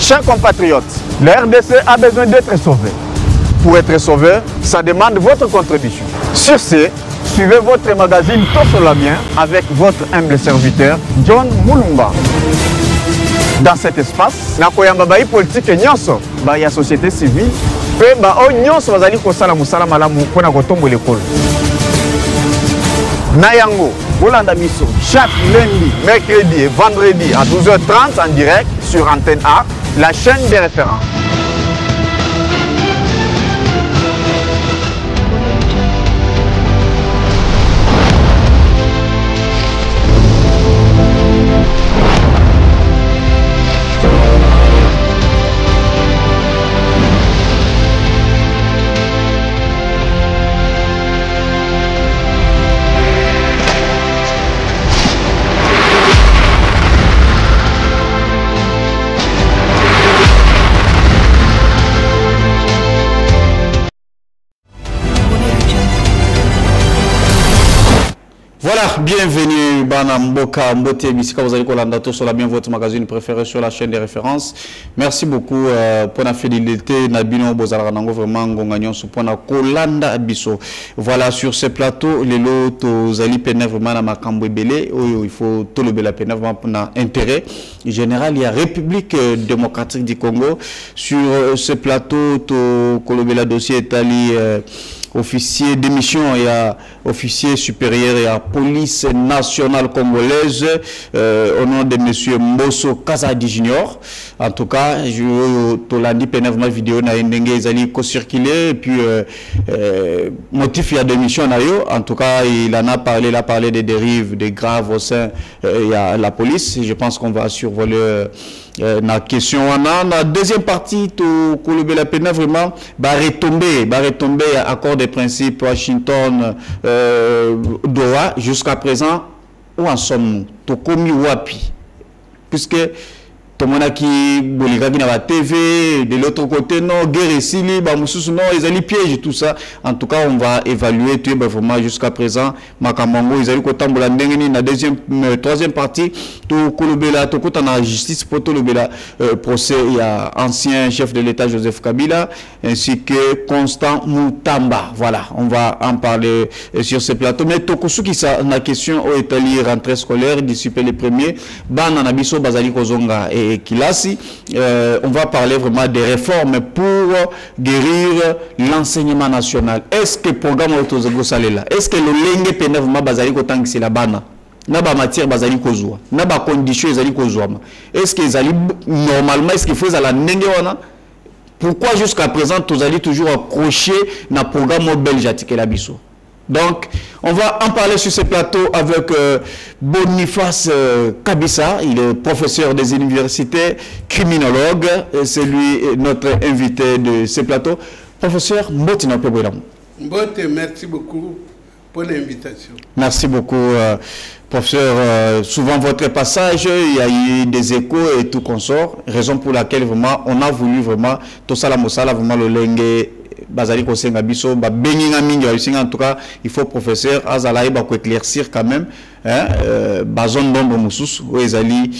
Chers compatriotes, la RDC a besoin d'être sauvée. Pour être sauvé, ça demande votre contribution. Sur ce, suivez votre magazine Tosolamien avec votre humble serviteur John Mulumba. Dans cet espace, nakoyamba bai politique nyonso, ba ya société civile, pe ba o nyonso bazali kosala musala malamu pona kotombo l'école. Nayango, Bolanda Miso, chaque lundi, mercredi et vendredi à 12h30 en direct sur Antenne A, la chaîne des références. Voilà, bienvenue Bana Mboka Mbote Bisika, vous allez collander sur la bien votre magazine préféré sur la chaîne des références. Merci beaucoup pour la fidélité. Nabino Bozarango vraiment ngongagnon sur pour la Kolanda Biso. Voilà, sur ce plateau, les lots Zali Pena vraiment na makambo belé, il faut tout le bela Pena vraiment pour intérêt général. Il y a République démocratique du Congo. Sur ce plateau, to Kolobela dossier Itali officier d'émission, il y a officier supérieur, il y a police nationale congolaise au nom de monsieur Mbosso Kazadi Junior. En tout cas, je l'ai dit ma vidéo na ndenge ezali ko circuler et puis motif il y a d'émission en tout cas, il en a parlé des dérives, des graves au sein il y a la police. Je pense qu'on va survoler la question. La deuxième partie, tout la peine vraiment retomber accord des principes Washington, Doha. Jusqu'à présent, où en sommes-nous? Tout comme wapi, puisque tout le monde qui bolika na TV, de l'autre côté non, guerre ici, non, ils ont les pièges tout ça. En tout cas, on va évaluer tout vraiment jusqu'à présent. Makamango, ils ont kotambola ndengeni na troisième partie, tout kolobela, tout côté na justice pour tout le procès. Il y a ancien chef de l'État Joseph Kabila ainsi que Constant Moutamba. Voilà, on va en parler sur ce plateau. Mais Tokusu qui ça la question au Italie rentrée scolaire d'ici les premiers, ban nabiso bazali kozonga et Kilasi, on va parler vraiment des réformes pour guérir l'enseignement national. Est-ce que le programme Autozogosalela, est-ce que le lenge pénèvement bazali kotang c'est la bana? Naba matière bazali kozwa, naba condition ezali kozwa. Est-ce que ezali normalement est-ce qu'il faut à la nenge wana? Pourquoi jusqu'à présent tous allez toujours accrocher na programme belge à la biso? Donc, on va en parler sur ce plateau avec Boniface Kabissa. Il est professeur des universités, criminologue. C'est lui notre invité de ce plateau. Professeur Mbote Napebolam. Mbote, merci beaucoup pour l'invitation. Merci beaucoup, professeur. Souvent, votre passage, il y a eu des échos et tout consort. Raison pour laquelle vraiment, on a voulu vraiment, tout ça, la moussala, vraiment le lengue. Bazali kosenga biso ba benginga mingi en tout cas il faut professeur azalaï ba ko éclaircir quand même bazone d'ombre mususu o ezali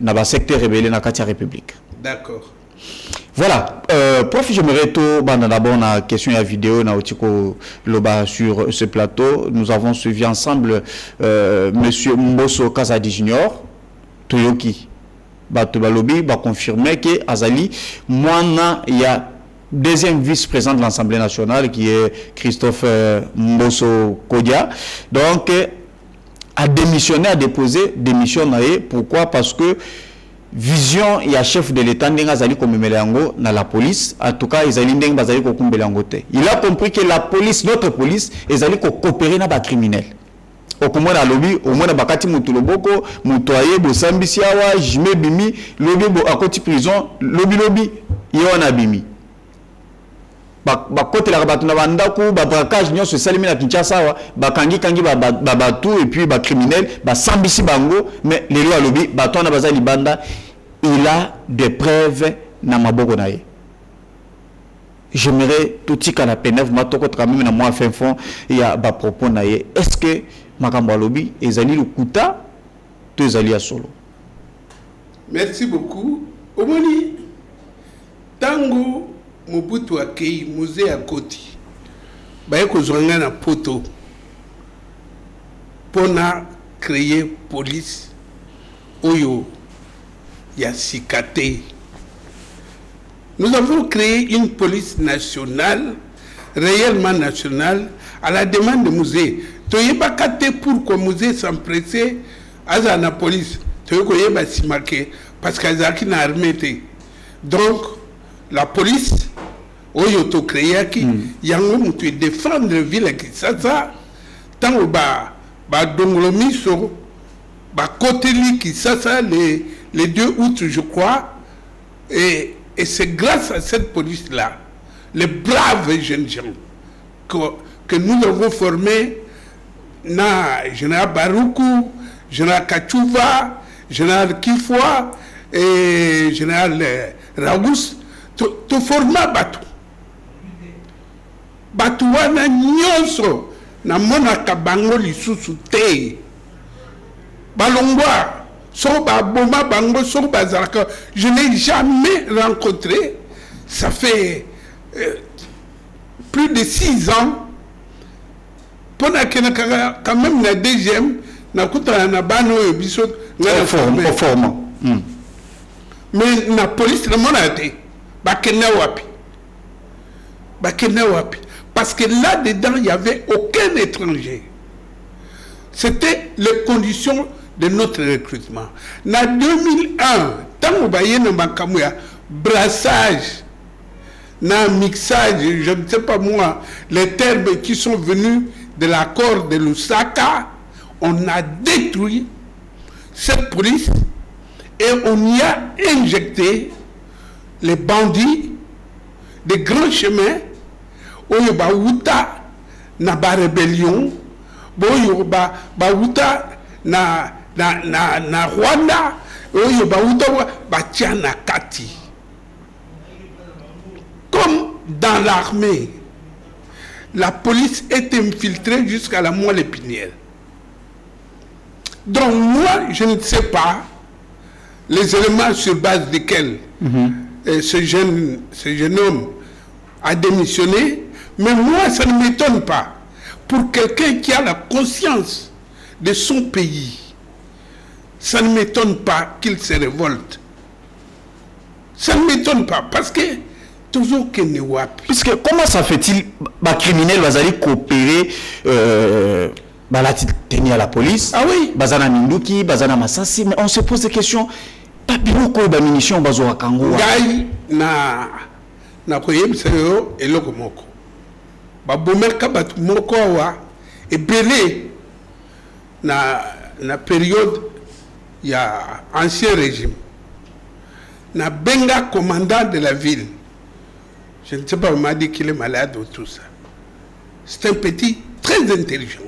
na ba secteur rebelle na katia république. D'accord. Voilà, prof, j'aimerais tout d'abord la question et la vidéo na otiko loba sur ce plateau. Nous avons suivi ensemble monsieur Mbosso Kazadi Junior Toyoki Batobalobi ba confirmer que azali mwana ya deuxième vice-président de l'Assemblée nationale qui est Christophe Mbosso Kodia. Donc, a démissionné, a déposé démission. Pourquoi? Parce que vision, il y a chef de l'État dans la police. En tout cas, il a compris que la police, notre police, ils allaient coopérer avec les criminels. Au moins, à lobby, au moins, bakati mutuloboko, mutoye, bosambisiawa, jime bimi, lobby, à côté prison, lobby, yona bimi. Côté la rabattu na bandaku ba braquage nyo se salimi na Kinshasa ba kangi babatu et puis ba criminel ba sambisi bango mais les lois lobby ba tona bazali banda il a des preuves na maboko na ye. J'aimerais tout tika la peine ma toko tramime na moi fin fond il y a ba propos na ye. Est-ce que makambo lobby ezali le kuta to ezali ya solo? Merci beaucoup. Omoni tango Mobutu akei musée à Koti. Baye kozwanga na poto pona créer police oyo ya sikate. Nous avons créé une police nationale, réellement nationale, à la demande de musée. Toyeba kate pourquoi musée s'empressait à la police. Toyeba si marqué parce qu'Azaki n'a armé. Donc la police oyo to créé qui yango mutu défendre ville qui ça tant ba donglomiso ba côté li qui ça les 2 août je crois et c'est grâce à cette police là les braves jeunes gens que nous avons formés na général Baroukou, général Kachouva, général Kifwa et général Ragus to forma batu wana nyonso na mona kabango lisusu te balongwa so ba boma bango so bazalaka je n'ai jamais rencontré ça fait plus de 6 ans pour na quand même la deuxième na kuta na bano biso na forme mais la police le monde a été bakena wapi parce que là-dedans, il n'y avait aucun étranger. C'était les conditions de notre recrutement. En 2001, tant que nous avons brassage, mixage, je ne sais pas moi, les termes qui sont venus de l'accord de Lusaka, on a détruit cette police et on y a injecté les bandits des grands chemins. Oyo ba wuta na ba rébellion boyo ba wuta na Rwanda oyo ba wuta ba tiana kati comme dans l'armée la police est infiltrée jusqu'à la moelle épinière. Donc moi je ne sais pas les éléments sur base desquels ce jeune homme a démissionné. Mais moi, ça ne m'étonne pas. Pour quelqu'un qui a la conscience de son pays, ça ne m'étonne pas qu'il se révolte. Ça ne m'étonne pas, parce que toujours qu'il ne voit plus. Puisque comment ça fait-il, les criminels vont coopérer, la tenir à la police, ah oui, bazana Minduki, bazana Massassi, mais on se pose des questions. Pas bien quoi de munitions, bazoa Kango. Gai na koyeb seyo eloko moko. Ba bomerka batu moko wa ebele na période il y a ancien régime. Na benga commandant de la ville. Je ne sais pas, on m'a dit qu'il est malade ou tout ça. C'est un petit très intelligent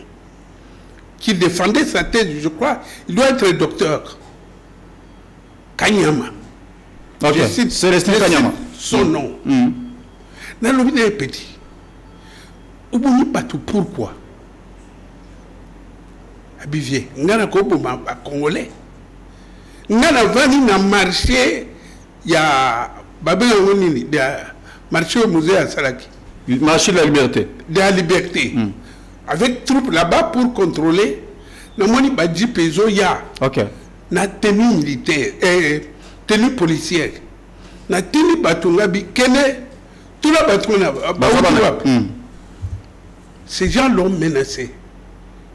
qui défendait sa thèse, je crois. Il doit être docteur. Kanyama. Okay. Célestin Kanyama. Son nom. Dans le milieu petit. Oubou pas tout pourquoi. Abivier. Ngana kobo ma congolais. Ngana vani na marché ya babé nini de marché au musée à Salaki. Marché de la liberté. De la liberté. Avec troupes là-bas pour contrôler. Na moni badji peso ya. OK. Na tenue militaire tenue policière. Na tenue batunga bi kene tout la batuna ces gens l'ont menacé.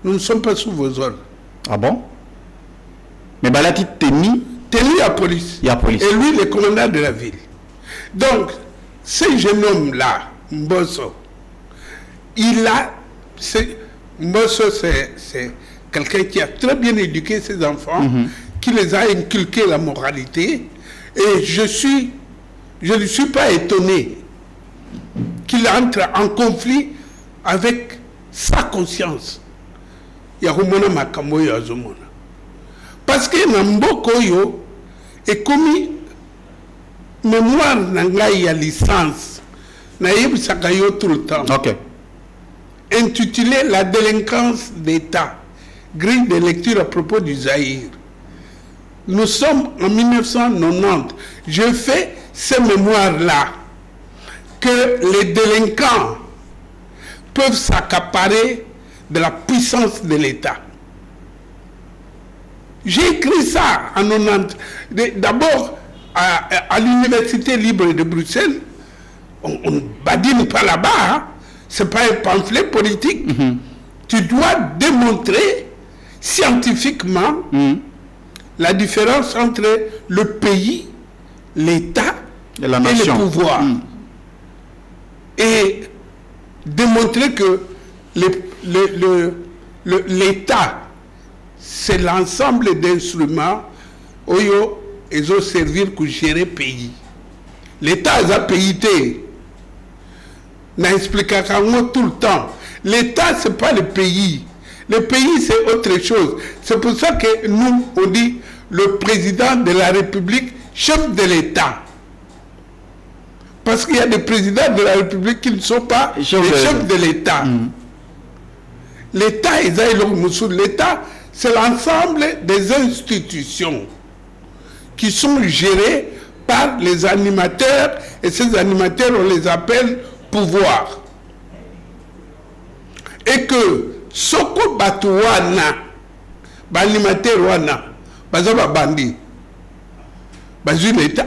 Nous ne sommes pas sous vos ordres. Ah bon? Mais Balati tenue à police. Il y a police. Et lui, le commandant de la ville. Donc, ce jeune homme-là, Mbosso, Mbosso, c'est quelqu'un qui a très bien éduqué ses enfants, qui les a inculqué la moralité. Et je ne suis pas étonné qu'il entre en conflit avec sa conscience. Parce que Namboko yo est commis mémoire n'angai ya licence naïb sakayo tout le temps. OK. Intitulé La délinquance d'État, grille de lecture à propos du Zaïre. nous sommes en 1990. Je fais ces mémoires-là que les délinquants peuvent s'accaparer de la puissance de l'État. J'ai écrit ça en 90. D'abord, à l'Université libre de Bruxelles, on ne badine pas là-bas, hein. Ce n'est pas un pamphlet politique. Tu dois démontrer scientifiquement la différence entre le pays, l'État et le pouvoir. Et démontrer que l'État, c'est l'ensemble d'instruments où ils ont servi pour gérer le pays. L'État a payé. N'a expliqué tout le temps. L'État, ce n'est pas le pays. Le pays, c'est autre chose. C'est pour ça que nous, on dit le président de la République, chef de l'État. Parce qu'il y a des présidents de la République qui ne sont pas les chefs de l'État. L'État, l'État, c'est l'ensemble des institutions qui sont gérées par les animateurs, et ces animateurs, on les appelle pouvoir. Et que Soko Batouana, l'animateur Wana, Bazaba Bandi, Bazu l'État.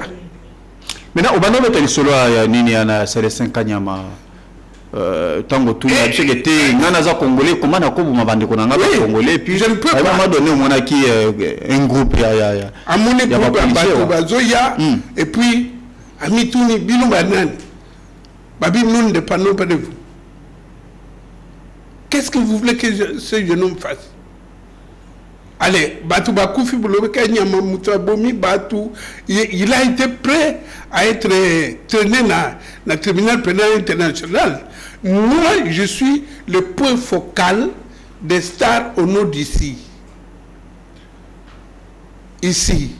Maintenant, au Banobe, tu es solo à Niniana, c'est les 5 Kanyama. Tango tout le monde était Nanaza Congolais, comment on a comme ma bande Congolais, puis je ne peux pas donner au monarchie un groupe. À mon époque, et puis, à Mitouni, Bilou Banan, Babi Moun de Pano, pas de vous. Qu'est-ce que vous voulez que ce jeune homme fasse? Allez, Batou Bakoufi, il a été prêt à être traîné dans le tribunal pénal international. Moi, je suis le point focal des stars au nord d'ici. Ici.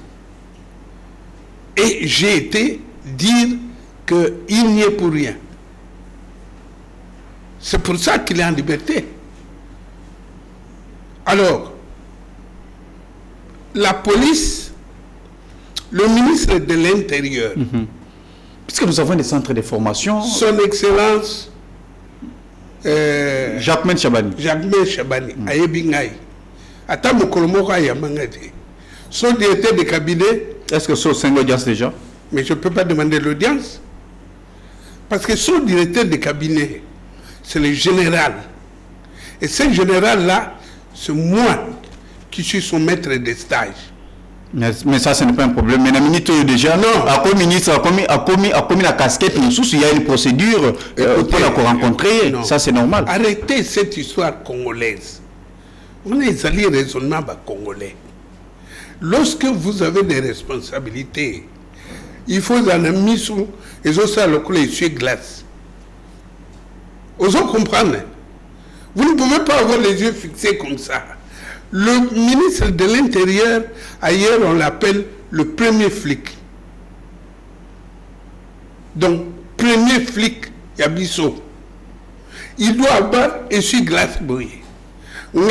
Et j'ai été dire qu'il n'y est pour rien. C'est pour ça qu'il est en liberté. Alors, la police, le ministre de l'Intérieur, puisque nous avons des centres de formation, son Excellence Jacquemain Chabani, Ayebingaï, son directeur de cabinet. Est-ce que c'est une audience déjà? Mais je ne peux pas demander l'audience. Parce que son directeur de cabinet, c'est le général. Et ce général-là, c'est moi qui suis son maître de stage. Mais ça, ce n'est pas un problème. Mais la ministre déjà, non. À comme ministre, a commis la casquette, il y a une procédure pour la rencontrer. Non. Ça, c'est normal. Arrêtez cette histoire congolaise. On est allé raisonnement congolais. Lorsque vous avez des responsabilités, il faut en mis sous les autres glace. Vous comprenez? Vous ne pouvez pas avoir les yeux fixés comme ça. Le ministre de l'Intérieur, ailleurs on l'appelle le premier flic. Donc, premier flic, Yabiso. Il doit avoir essuie-glace brouillé. Moi,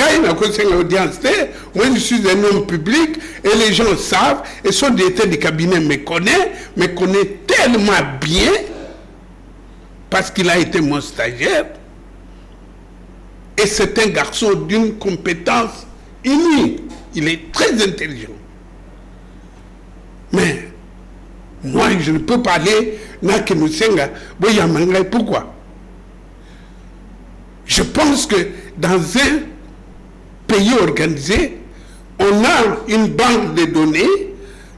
je suis un homme public et les gens savent, et son directeur du cabinet me connaît tellement bien parce qu'il a été mon stagiaire. Et c'est un garçon d'une compétence inouïe. Il est très intelligent. Mais moi, je ne peux pas aller pourquoi? Je pense que dans un pays organisé, on a une banque de données,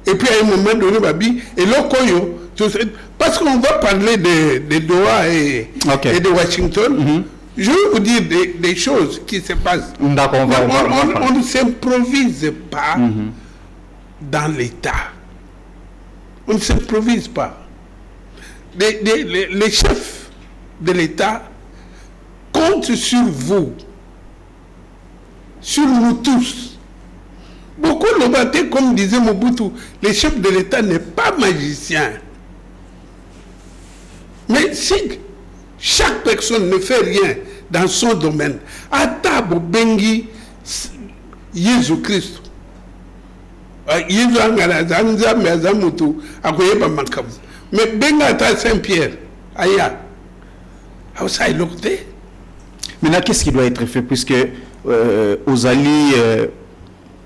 et puis à un moment donné, et l'Okoyo, parce qu'on va parler de Doha et de Washington, je vais vous dire des choses qui se passent. On ne s'improvise pas dans l'État. On ne s'improvise pas. Les chefs de l'État comptent sur vous, sur nous tous. Beaucoup l'ont battu, comme disait Mobutu, les chefs de l'État n'est pas magicien. Mais si chaque personne ne fait rien dans son domaine, à table Bengi Jésus-Christ, ils ont un mais Zamutu, à Koyeba Makam. Mais Bengata Saint-Pierre, Aya, how ça il looked there? Maintenant, qu'est-ce qui doit être fait? Puisque aux alliés,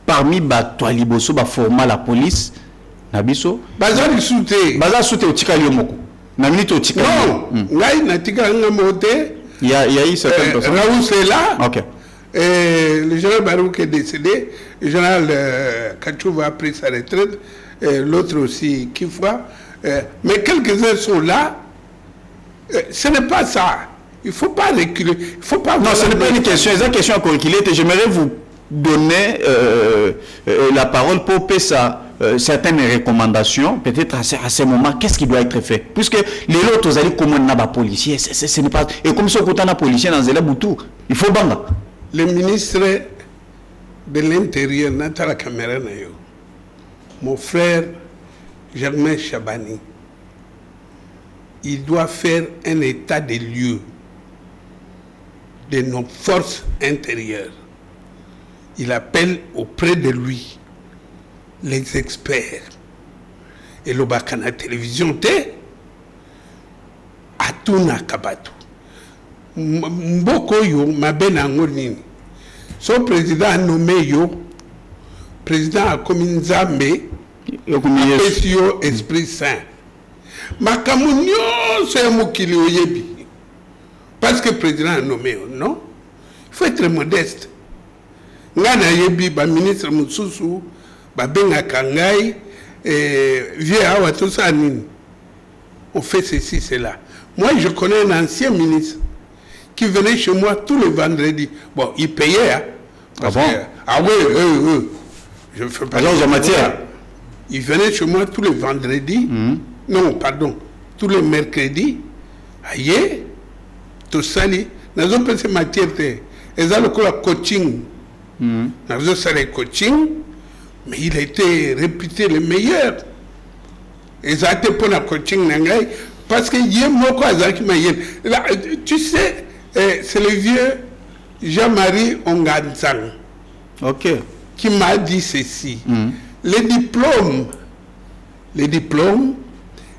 parmi Batoaliboso, format la police, Nabiso, Bazar Souté. Bazar Souté au Tika Yomoko. Namini au Tika. Non, Ngai Natika Ngamote. Il y a eu certaines personnes. Raoul, c'est là. Ok. Le général Barouk est décédé. Le général Kachouva a pris sa retraite. L'autre aussi, Kifwa. Mais quelques-uns sont là. Ce n'est pas ça. Il ne faut pas reculer. Il faut pas. Non, ce n'est pas une question. C'est une question à reculer. J'aimerais vous donner la parole pour PESA. Certaines recommandations, peut-être à ce moment, qu'est-ce qui doit être fait? Puisque les autres, vous allez comment on a des policiers, ce n'est pas... Et comme ça, quand on a des policiers dans Zéla Boutou, il faut banga. Le ministre de l'Intérieur, Natala Kamera, mon frère Germain Chabani, il doit faire un état des lieux de nos forces intérieures. Il appelle auprès de lui les experts. Et le Bakana télévision te Atuna Kabatu. Mboko yo mabena ngoni. Son président a nommé yo président a commis Nzambe Apesio Esprit Saint. Makamunyo c'est mokili oyebi. Parce que le président a nommé non. Il faut être modeste. Ngana yebi ba ministre Moussousou Babenga Kangai, Vieux tout ça, on fait ceci, cela. Moi, je connais un ancien ministre qui venait chez moi tous les vendredis. Bon, il payait. Hein, ah bon? Ah oui. Je fais pas de matière. Il venait chez moi tous les vendredis. Non, pardon. Tous les mercredis. Aïe, tout ça, nous avons passé matière. Ils ont le coaching. Nous avons fait le coaching. Mais il a été réputé le meilleur. Et ça a été pour la coaching nangai parce que tu sais, c'est le vieux Jean-Marie Onganzang qui m'a dit ceci. Le diplôme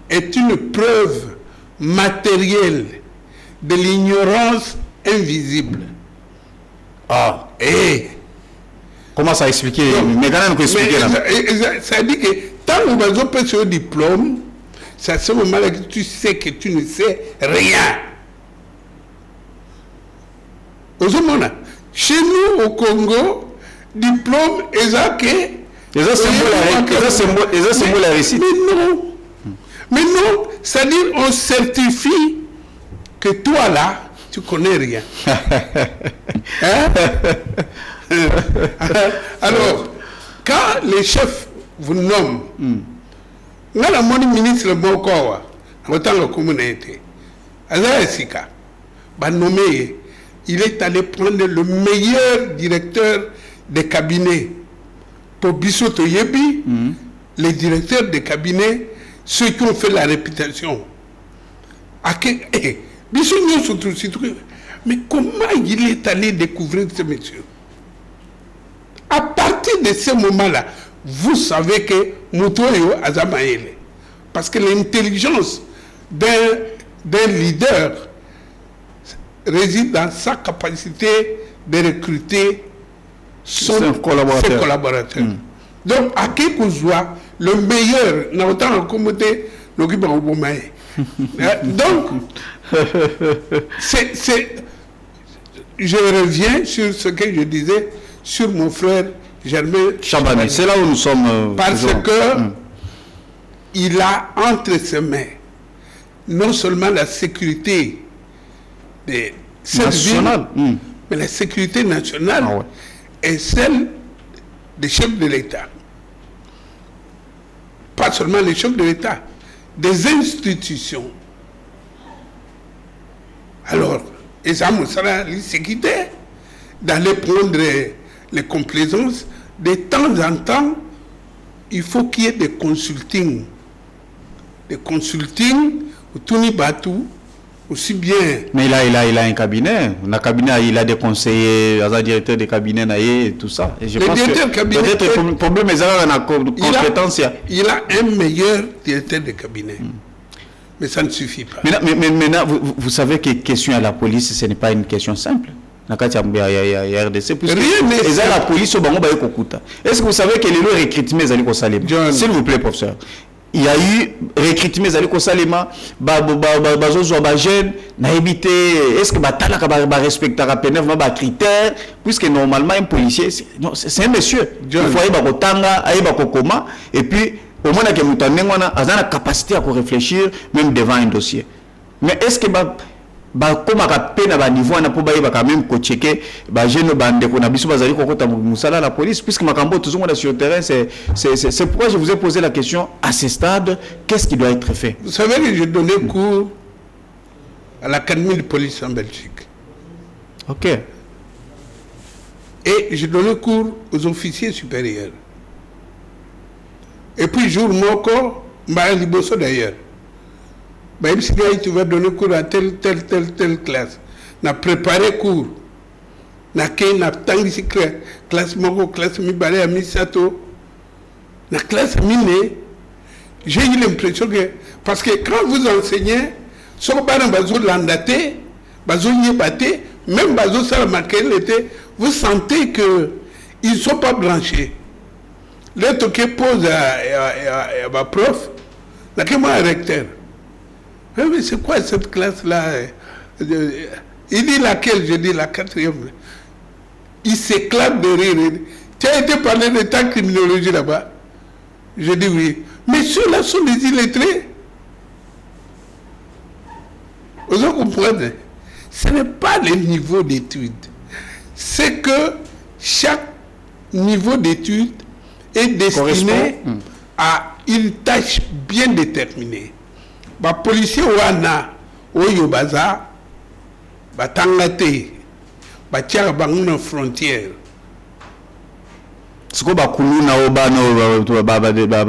est une preuve matérielle de l'ignorance invisible. Ah, comment ça expliquer? Mais quand même, ça dit que tant que vous avez ce diplôme, c'est à ce moment-là que tu sais que tu ne sais rien. Chez nous, au Congo, diplôme, symbole la réussite. Mais non, c'est-à-dire on certifie que toi là, tu connais rien. Alors, quand les chefs vous nomment, mon ministre Bokowa, autant la communauté, il est allé prendre le meilleur directeur de cabinet pour Bissoto Yebi, les directeurs de cabinet, ceux qui ont fait la réputation. Mais comment il est allé découvrir ce monsieur? À partir de ce moment-là, vous savez que Moutoyo Azamaele. Parce que l'intelligence d'un leader réside dans sa capacité de recruter ses collaborateurs. Donc, à qui que soit le meilleur, donc, je reviens sur ce que je disais sur mon frère Germain Chabani. C'est là où nous sommes. Parce que il a entre ses mains non seulement la sécurité de cette ville, mais la sécurité nationale et celle des chefs de l'État. Pas seulement les chefs de l'État, des institutions. Alors, et ça me sera sécurité d'aller prendre les complaisances. De temps en temps, il faut qu'il y ait des consultings. Des consultings, Tuni Batou, aussi bien. Mais il a un cabinet. Dans le cabinet, il a des conseillers, un directeur de cabinet et tout ça. Et je pense que peut-être le problème est dans la compétence. Il a un meilleur directeur de cabinet. Mais ça ne suffit pas. Mais maintenant, vous savez que la question à la police, ce n'est pas une question simple. Il y a RDC. Et la police, est-ce que vous savez que les lois recrutement, s'il vous plaît, professeur? Il y a eu recrutement au Salema, est-ce que respecter les critères, puisque normalement un policier, c'est un monsieur. Il faut aller et puis au moins il a la capacité à réfléchir même devant un dossier. Mais est-ce que comme à peine à niveau on a quand même checker jeune bande qu'on a biso bazali kokota musala la police puisque makambo tout le monde sur le terrain c'est pourquoi je vous ai posé la question à ce stade qu'est-ce qui doit être fait. Vous savez que j'ai donné cours à l'académie de police en Belgique. OK. Et j'ai donné cours aux officiers supérieurs. Et puis jour moko m'a liboso d'ailleurs. Même si tu vas donner cours à telle classe, na préparé cours, na tangi classe moko, classe mi balé à mi sato, na classe mine, j'ai eu l'impression que, parce que quand vous enseignez, sur le bazo landaté, bazo yébate, même bazo salamakel était, vous sentez que ils ne sont pas branchés. Là, tu pose à ma prof, là, que moi, un recteur. Mais c'est quoi cette classe-là? Il dit laquelle? Je dis la 4e. Il s'éclate de rire. Tu as été parler de ta criminologie là-bas? Je dis oui. Mais ceux-là sont des illettrés. Vous comprenez? Ce n'est pas le niveau d'études. C'est que chaque niveau d'études est destiné à une tâche bien déterminée. Les policiers wana oyo baza batangate batia banguna frontière siko bakuluna obano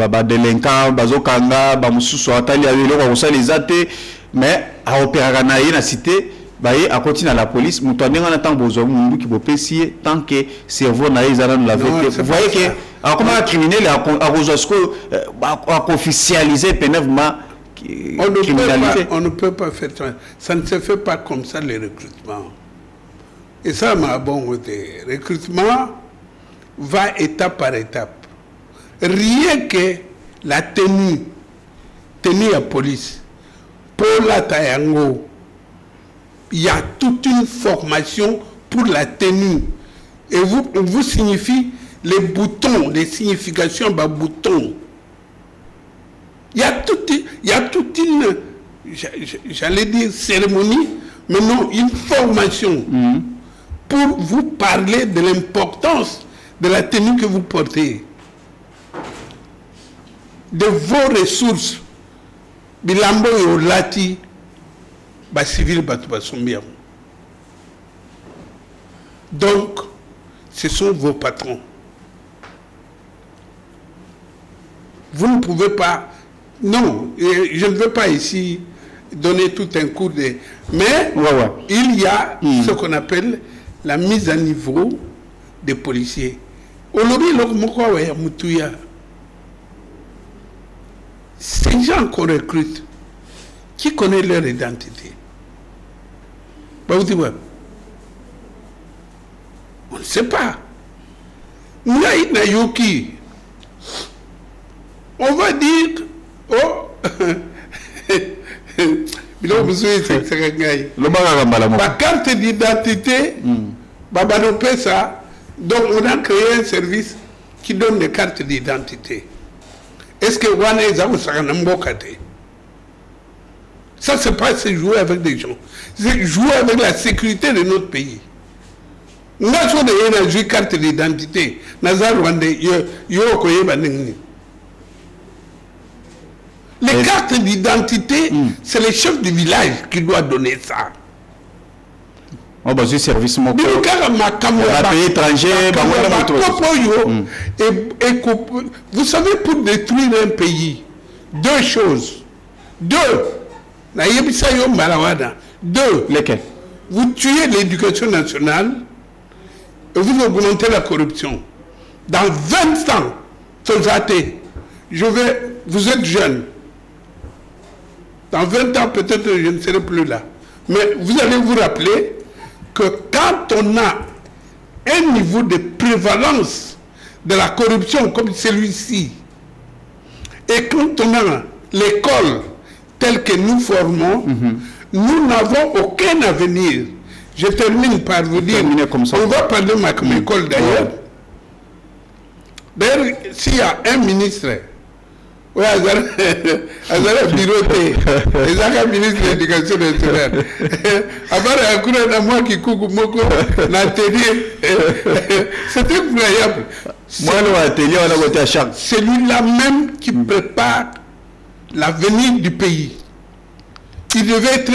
ba delinquant bazokanga ba mususu atali ya lelo ko saliza te mais a opérer na ye na cité baye a continuer la police mutondenga na tant bozo mundu ki bopesi tant que cerveau na izana la vérité. Vous voyez que comment un criminel a rejoindre a officialiser pénèvement. On ne peut pas faire ça. Ça ne se fait pas comme ça, le recrutement. Et ça m'a bon été. Le recrutement va étape par étape. Rien que la tenue à police, pour la Tayango, il y a toute une formation pour la tenue. Et vous signifie les boutons, les significations de boutons. Il y a toute une, j'allais dire cérémonie, mais non, une formation pour vous parler de l'importance de la tenue que vous portez, de vos ressources. Bilambo et Olati, civil, donc, ce sont vos patrons. Vous ne pouvez pas. Non, je ne veux pas ici donner tout un cours de... Mais il y a ce qu'on appelle la mise à niveau des policiers. Ces gens qu'on recrute, qui connaissent leur identité? On ne sait pas. On va dire... Oh, ma carte d'identité, donc on a créé un service qui donne des cartes d'identité. Est-ce que ça, c'est pas jouer avec des gens, c'est jouer avec la sécurité de notre pays. Nous avons une carte d'identité. Les cartes d'identité, c'est le chef du village qui doit donner ça. Oh, bah, service mon pays étranger, vous savez, pour détruire un pays, deux choses. Deux, lesquels? Vous tuez l'éducation nationale et vous augmentez la corruption. Dans 20 ans, vous êtes jeune. Dans 20 ans, peut-être je ne serai plus là. Mais vous allez vous rappeler que quand on a un niveau de prévalence de la corruption comme celui-ci, et quand on a l'école telle que nous formons, nous n'avons aucun avenir. Je termine par vous dire, on va parler de ma école d'ailleurs. D'ailleurs, s'il y a un ministre, oui, Azara Biroté, Azara ministre de l'Éducation nationale. Avant, moi qui coupe Moko, l'atelier, c'est incroyable. Moi, l'atelier, on a voté à Charles. C'est lui-là même qui prépare l'avenir du pays. Il devait être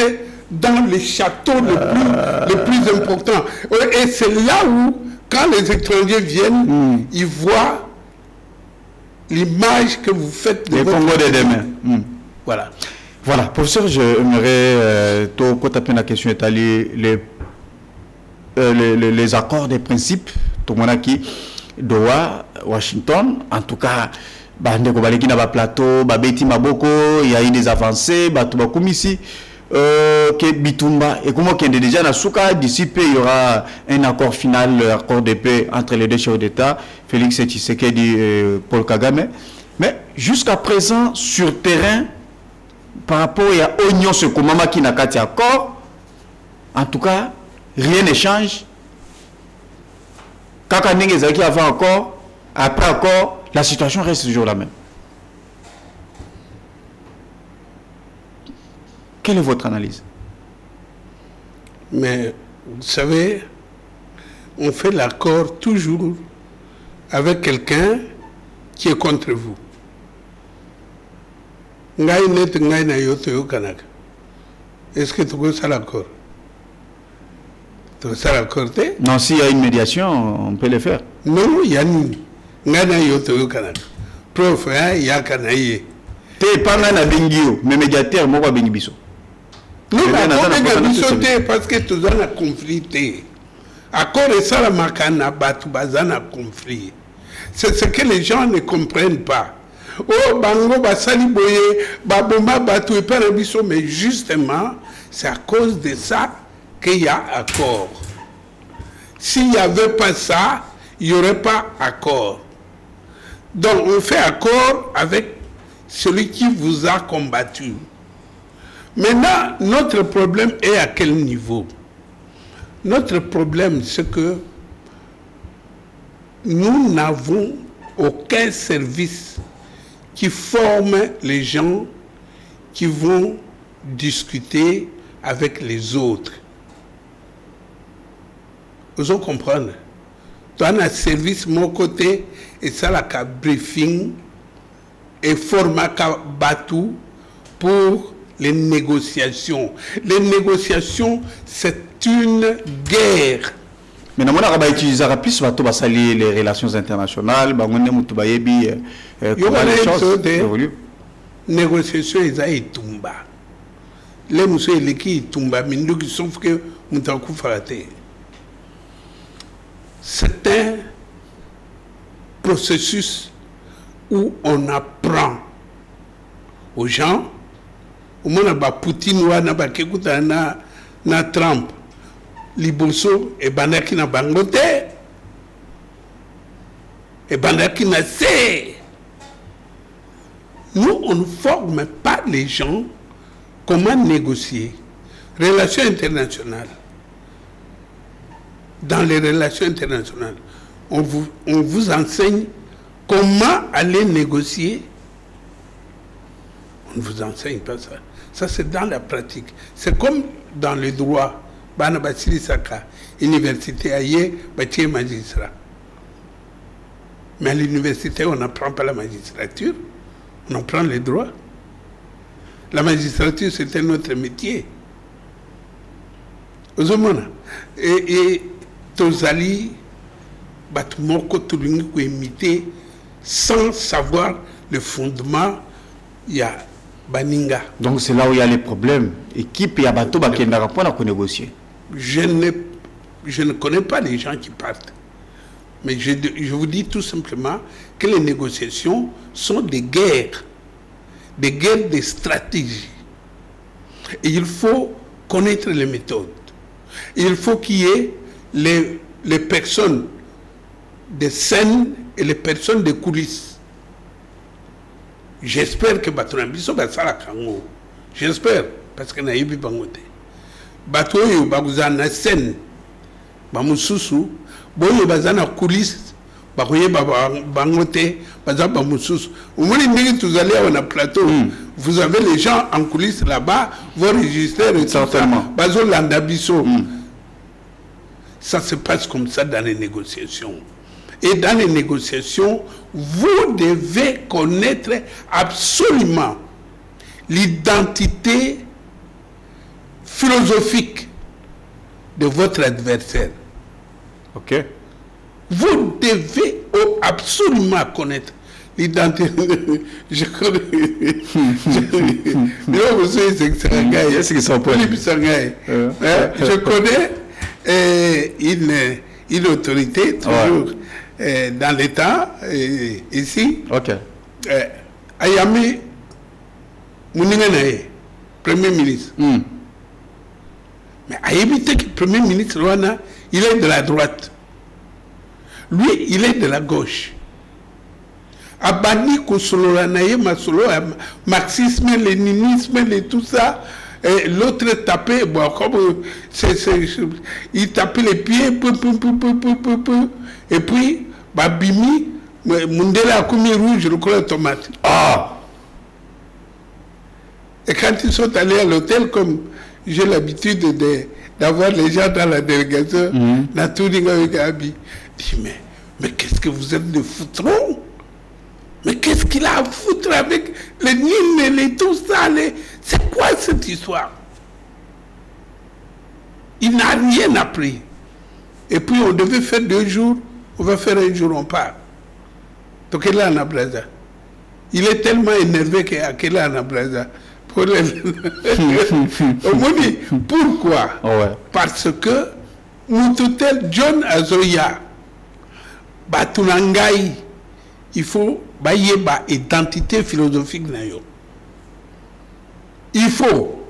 dans les châteaux le plus important. Et c'est là où, quand les étrangers viennent, ils voient l'image que vous faites de les Congo de demain. Voilà. Voilà, professeur, j'aimerais taper la question étalée les accords des principes, tout le monde qui Doha, Washington, en tout cas, plateau, il y a eu des avancées, comme ici, que Bitumba, et comment qu'il y a déjà dans Souka, d'ici peu, il y aura un accord final, accord de paix entre les deux chefs d'État, Félix Tshisekedi et Paul Kagame. Mais jusqu'à présent, sur terrain, par rapport à Oignon, ce Komama qui n'a qu'à accord, en tout cas, rien ne change. Quand on est avant encore, après encore, la situation reste toujours la même. Quelle est votre analyse? Mais vous savez, on fait l'accord toujours avec quelqu'un qui est contre vous. Est-ce que tu veux ça l'accord? Tu veux ça l'accord? Non, s'il y a une médiation, on peut le faire. Non, il y a une. Prof, il y a Kanaïe. Tu n'es pas un bingio, mais médiateur, moi, je suis non, mais parce que tu as un conflit. Accord et ça, la makana, batu bazana conflit. C'est ce que les gens ne comprennent pas. Oh, bango, basali boye, baboma, batu et parabiso, mais justement, c'est à cause de ça qu'il y a accord. S'il n'y avait pas ça, il n'y aurait pas accord. Donc, on fait accord avec celui qui vous a combattu. Maintenant, notre problème est à quel niveau? Notre problème, c'est que nous n'avons aucun service qui forme les gens qui vont discuter avec les autres. Vous en comprenez? Tu as un service, mon côté, et ça, la briefing, et format batou pour les négociations. Les négociations, c'est une guerre. Mais nous avons utilisé plus les relations internationales, comment les choses évoluent. Négociations, ils ont été tombées. Les monsieur qui tombent, mais nous qui sauf que nous avons fait. C'est un processus où on apprend aux gens. Au moins, Poutine ou na Trump, Liboso et Banaki na Bangote et Banaki na C. Nous, on ne forme pas les gens comment négocier. Relations internationales. Dans les relations internationales, on vous enseigne comment aller négocier. On ne vous enseigne pas ça. Ça, c'est dans la pratique. C'est comme dans le droit. Bana Batsili Saka, université aïe, bâtir magistrat. Mais à l'université, on n'apprend pas la magistrature, on apprend les droits. La magistrature, c'était notre métier. Et Tozali, Batmoko Tulungu imité, sans savoir le fondement, il y a baninga. Donc c'est là où il y a les problèmes. Équipe et abato bakendara pour négocier. Je ne connais pas les gens qui partent. Mais je vous dis tout simplement que les négociations sont des guerres de stratégie. Et il faut connaître les méthodes. Il faut qu'il y ait les personnes de scène et les personnes de coulisses. J'espère que Batonambiso va faire la Kango. J'espère, parce que n'a pas bangote. Batoyo baguzana scène, bamususu, boyo bazana coulisses, bakoye bangote, bazaba bamususu. Au moins vous allez à un plateau, vous avez les gens en coulisses là-bas, vos registres et certainement. Bazo landabiso. Ça se passe comme ça dans les négociations. Et dans les négociations, vous devez connaître absolument l'identité philosophique de votre adversaire. Ok. Vous devez absolument connaître l'identité. Je connais. Je connais une autorité toujours dans l'État ici. Ok. Ayami Mouninganae, Premier ministre. Mais Ayami le Premier ministre, il est de la droite. Lui, il est de la gauche. Abani Kosoloranaye, Masolo, marxisme, léninisme, et tout ça. L'autre tapait, bon, comme il tapait les pieds, et puis, Babimi, Mundela a commis rouge, le couleur tomate. Ah! Et quand ils sont allés à l'hôtel, comme j'ai l'habitude d'avoir les gens dans la délégation, la tournée avec Abi, dit, mais qu'est-ce que vous êtes de foutrons? Mais qu'est-ce qu'il a à foutre avec les nîmes et tout ça? C'est quoi cette histoire? Il n'a rien appris. Et puis on devait faire 2 jours, on va faire 1 jour, on part. Donc il est en Abraza. Il est tellement énervé qu'il est en Abraza. Pourquoi? Parce que Moutoutel John Azoya, Batunangai, il faut bailler ba identité philosophique nayo. Il faut.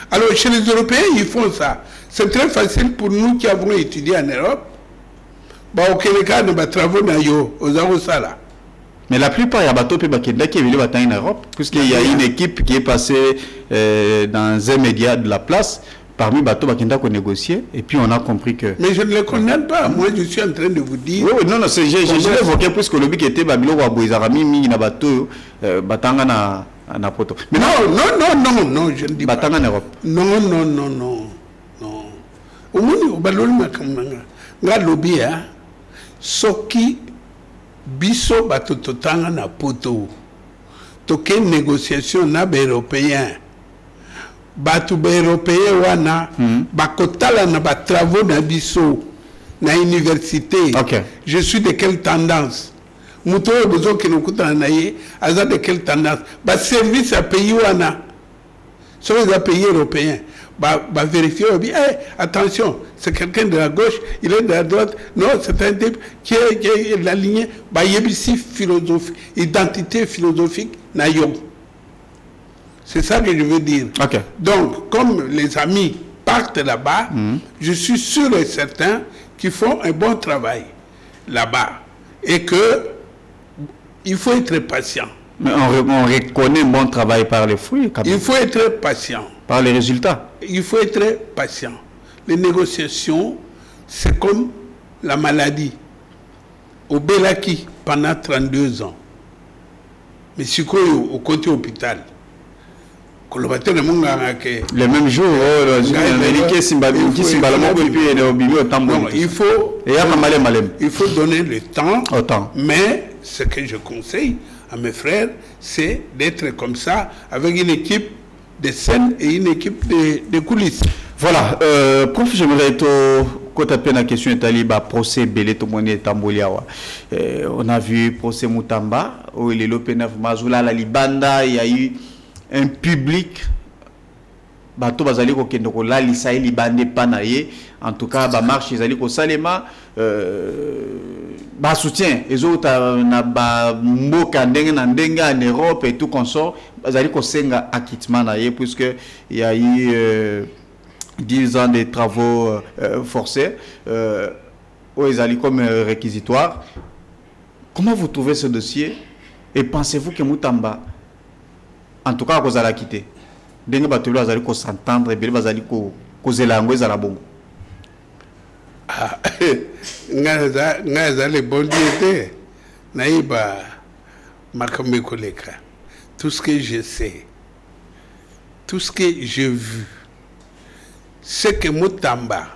Alors chez les Européens, ils font ça. C'est très facile pour nous qui avons étudié en Europe. Bah au Québec, nous travaux nayo aux Arosala. Mais la plupart, il y a bateau qui est venu en Europe, puisqu'il y a une équipe qui est passée dans un média de la place. Parmi les bateaux qui ont négocié, et puis on a compris que... Mais je ne le connais pas. Moi, je suis en train de vous dire... Oui, non, j'ai évoqué puisque le but était Babilo ou Aboizarami, il y a bateau, Batanga na poto. Mais non, je ne dis pas. Batanga en Europe. Non. Au moins, au balon, nga lobby, soki biso bato totanga na poto. Toke négociation na européen. Bato européen wana bakotala na ba travaux na biso na université. Je suis de quelle tendance? Muto besoin que nous coûtons na ye aza de quelle tendance? Ba service à pays wana sur les pays européens. Ba vérifier attention, c'est quelqu'un de la gauche, il est de la droite. Non, c'est un type qui est aligné ba yebisi philosophie, identité philosophique na yo. C'est ça que je veux dire. Donc, comme les amis partent là-bas, je suis sûr et certain qu'ils font un bon travail là-bas. Et que il faut être patient. Mais on reconnaît un bon travail par les fruits. Il faut être patient. Par les résultats. Il faut être patient. Les négociations, c'est comme la maladie. Au Belaki, pendant 32 ans. Mais si au côté hôpital, le même jour, il faut donner le temps. Mais ce que je conseille à mes frères, c'est d'être comme ça, avec une équipe de scène et une équipe de coulisses. Voilà, prof, j'aimerais quand tu as la question de procès Belé Tomoni Tamboliawa. On a vu procès Moutamba, où il est l'Open of Mazoula, la Libanda, il y a eu un public bato bazali ko kendo ko lalisa ili bande panaye en tout cas ba marche ezali ko salema ba soutien ezota na ba mboka ndenge na ndenge en Europe et tout consort bazali ko senga acquittement na ye puisque il y a eu 10 ans de travaux forcés ezali comme réquisitoire. Comment vous trouvez ce dossier et pensez-vous que Moutamba en tout cas vous allez quitter ndenge bato bazali ko s'entendre ebele bazali ko zelango ezala bongo ngaza les bons dieux naïba makambe koleka tout ce que je sais, tout ce que j'ai vu, c'est que Moutamba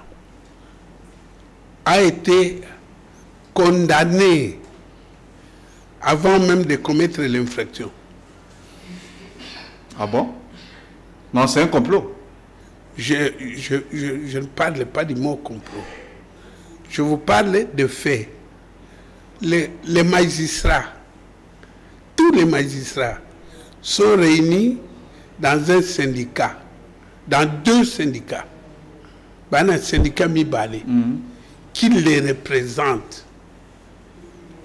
a été condamné avant même de commettre l'infraction. Ah bon? Non, c'est un complot. Je ne parle pas du mot complot. Je vous parle de faits. Les magistrats, tous les magistrats sont réunis dans un syndicat, dans 2 syndicats. Un syndicat Mibale, qui les représente,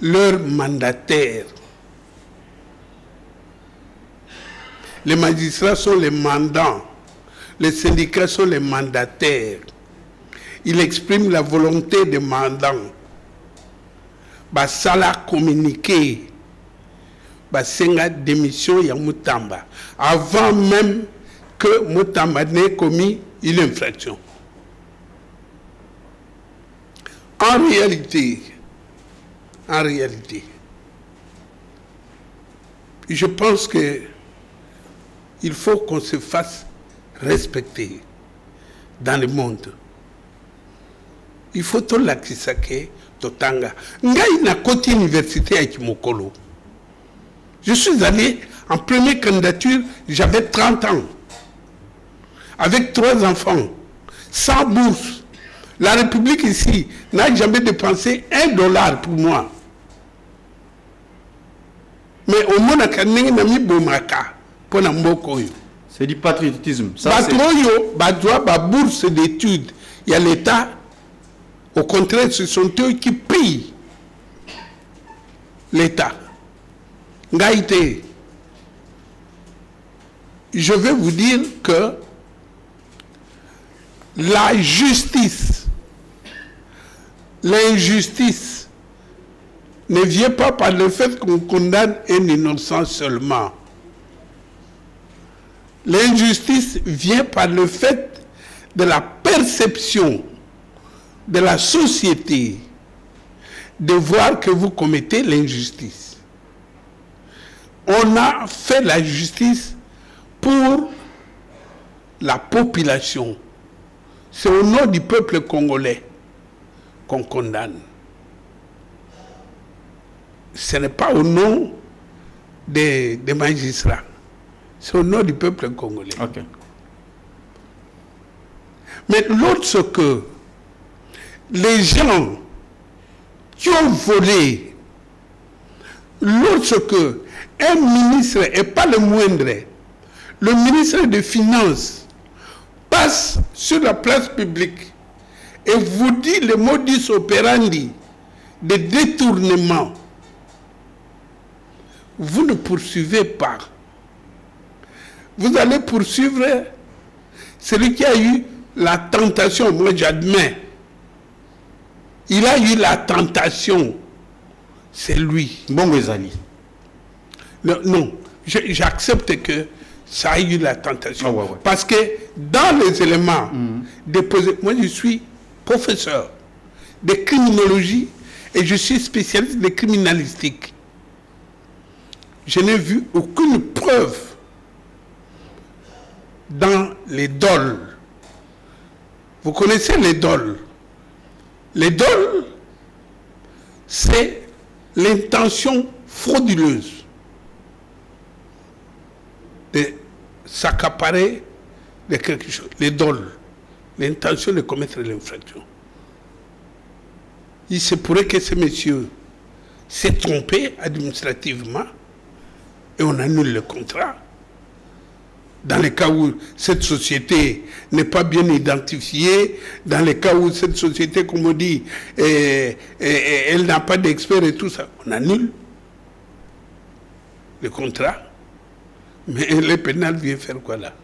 leurs mandataires. Les magistrats sont les mandants, les syndicats sont les mandataires. Ils expriment la volonté des mandants. Basala communiqué, basenga démission ya Moutamba, avant même que Moutamba n'ait commis une infraction. En réalité, je pense que il faut qu'on se fasse respecter dans le monde. Il faut tout l'akisake totanga. Ngai na koti université à Kimokolo. Je suis allé en première candidature, j'avais 30 ans. Avec 3 enfants, sans bourse. La République ici n'a jamais dépensé $1 pour moi. Mais au moins, c'est du patriotisme. La bourse d'études, il y a l'État. Au contraire, ce sont eux qui payent l'État. Ngaïté, je vais vous dire que la justice, l'injustice ne vient pas par le fait qu'on condamne un innocent seulement. L'injustice vient par le fait de la perception de la société de voir que vous commettez l'injustice. On a fait la justice pour la population. C'est au nom du peuple congolais qu'on condamne. Ce n'est pas au nom des magistrats. C'est au nom du peuple congolais. Okay. Mais lorsque les gens qui ont volé, lorsque un ministre, et pas le moindre, le ministre des Finances passe sur la place publique et vous dit le modus operandi de détournement, vous ne poursuivez pas. Vous allez poursuivre celui qui a eu la tentation. Moi j'admets. Il a eu la tentation. C'est lui. Bongo Ezali. Non, j'accepte que ça a eu la tentation. Ah ouais. Parce que dans les éléments déposés, moi je suis professeur de criminologie et je suis spécialiste de criminalistique. Je n'ai vu aucune preuve dans les dôles. Vous connaissez les dôles? Les dôles, c'est l'intention frauduleuse de s'accaparer de quelque chose. Les dôles, l'intention de commettre l'infraction. Il se pourrait que ce monsieur s'est trompé administrativement et on annule le contrat. dans les cas où cette société n'est pas bien identifiée, dans les cas où cette société, comme on dit, elle n'a pas d'experts et tout ça, on annule le contrat. Mais le pénal vient faire quoi là?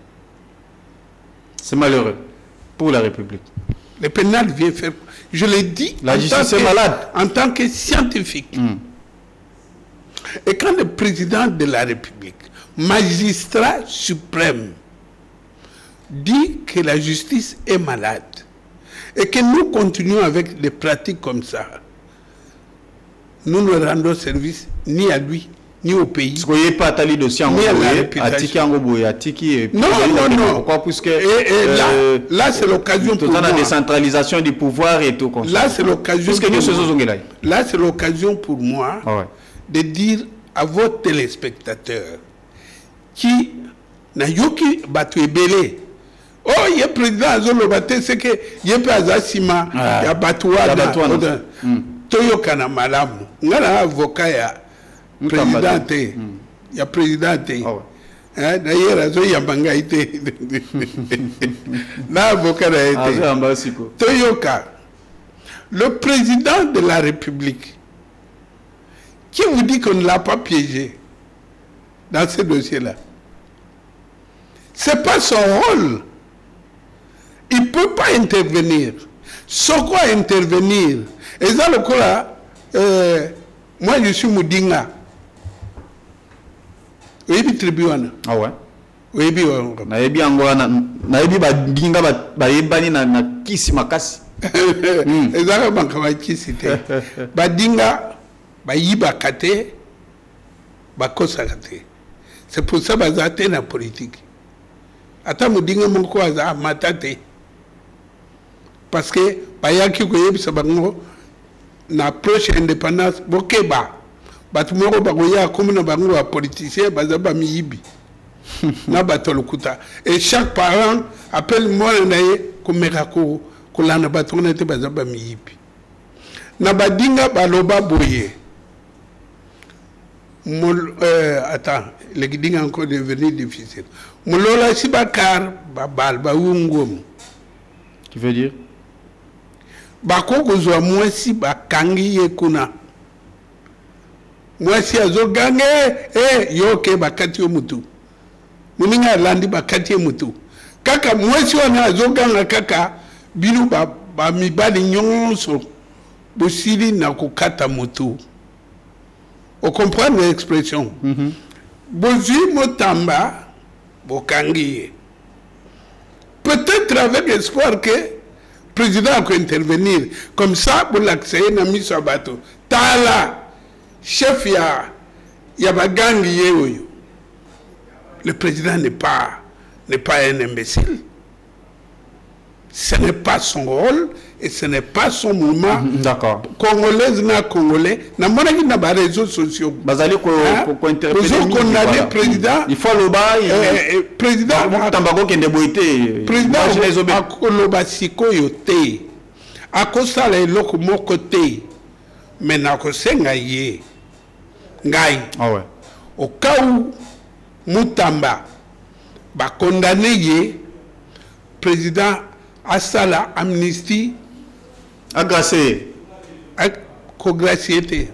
C'est malheureux pour la République. Le pénal vient faire quoi? Je l'ai dit, la justice est malade. En tant que scientifique. Et quand le président de la République, magistrat suprême, dit que la justice est malade et que nous continuons avec des pratiques comme ça, nous ne rendons service ni à lui, ni au pays. Vous ne voyez pas Tali dossier en non. Pourquoi? Puisque là c'est l'occasion pour moi. La décentralisation du pouvoir et tout comme ça. Là c'est l'occasion. Là c'est l'occasion pour moi de dire à vos téléspectateurs qui n'a yoki batu ebele. Oh, il y a président Azolo Baté, c'est que il y a pas Azasima, il y a Batouana, Toyoka na malamu. Ngana avocat ya présidente, il y a présidente. D'ailleurs, Azo Yambanga été. Là, avocat a été. Toyoka, le président de la République, qui vous dit qu'on ne l'a pas piégé dans ce dossier-là? Ce n'est pas son rôle. Il ne peut pas intervenir. Sans quoi intervenir? Et ça, le coup là, moi je suis Moudinga. Oui, il tribunal. Ah ouais? Oui, il y a kisi makasi. Et ça, Badinga, Bayiba Kate, Bakosa Kate. C'est pour ça que ça a la politique. Attends, Moudinga Monko a matate. Parce que, Bayaki Koyeb Sabango, na approche indépendance, Bokeba. Batumoro Bagoya, comme na bango a politicien, Bazaba Miyibi. Na batolukuta. Et chaque parent appelle moi comme Merako, Kolana Batonete Bazaba Miyibi. Na Badinga Baloba Boye. Attends, le guiding est encore devenu difficile. Moulola Sibakar, Babal, Baungum. Qui veut dire? Bakoko zwa mwesi bakangi yekuna. Mwesi azogange, yoke bakati yo mutu. Muninga landi bakati yo mutu. Kaka mwesi wana azoganga kaka, binu ba mibali nyonso, busili na kukata mutu. On comprend l'expression. Bozi motamba, bokangi. Peut-être avec espoir que le président peut intervenir. Comme ça, pour l'accès, na mis sur bateau. Tala, chef ya bagangi yeoyo. Le président n'est pas un imbécile. Ce n'est pas son rôle et ce n'est pas son moment. D'accord. Congolais na Congolais, na monaki na ba réseaux sociaux. Bazali ko interpeller le président. Il faut le bas. Président Tambago kende boité. Président akoloba sikoyo te. Akosala eloko moko te. Mais na kosenga ye. Ngai. Ah ouais. Au cas où Mutamba ba condamné ye, président Asala amnistie agracé co-graciété.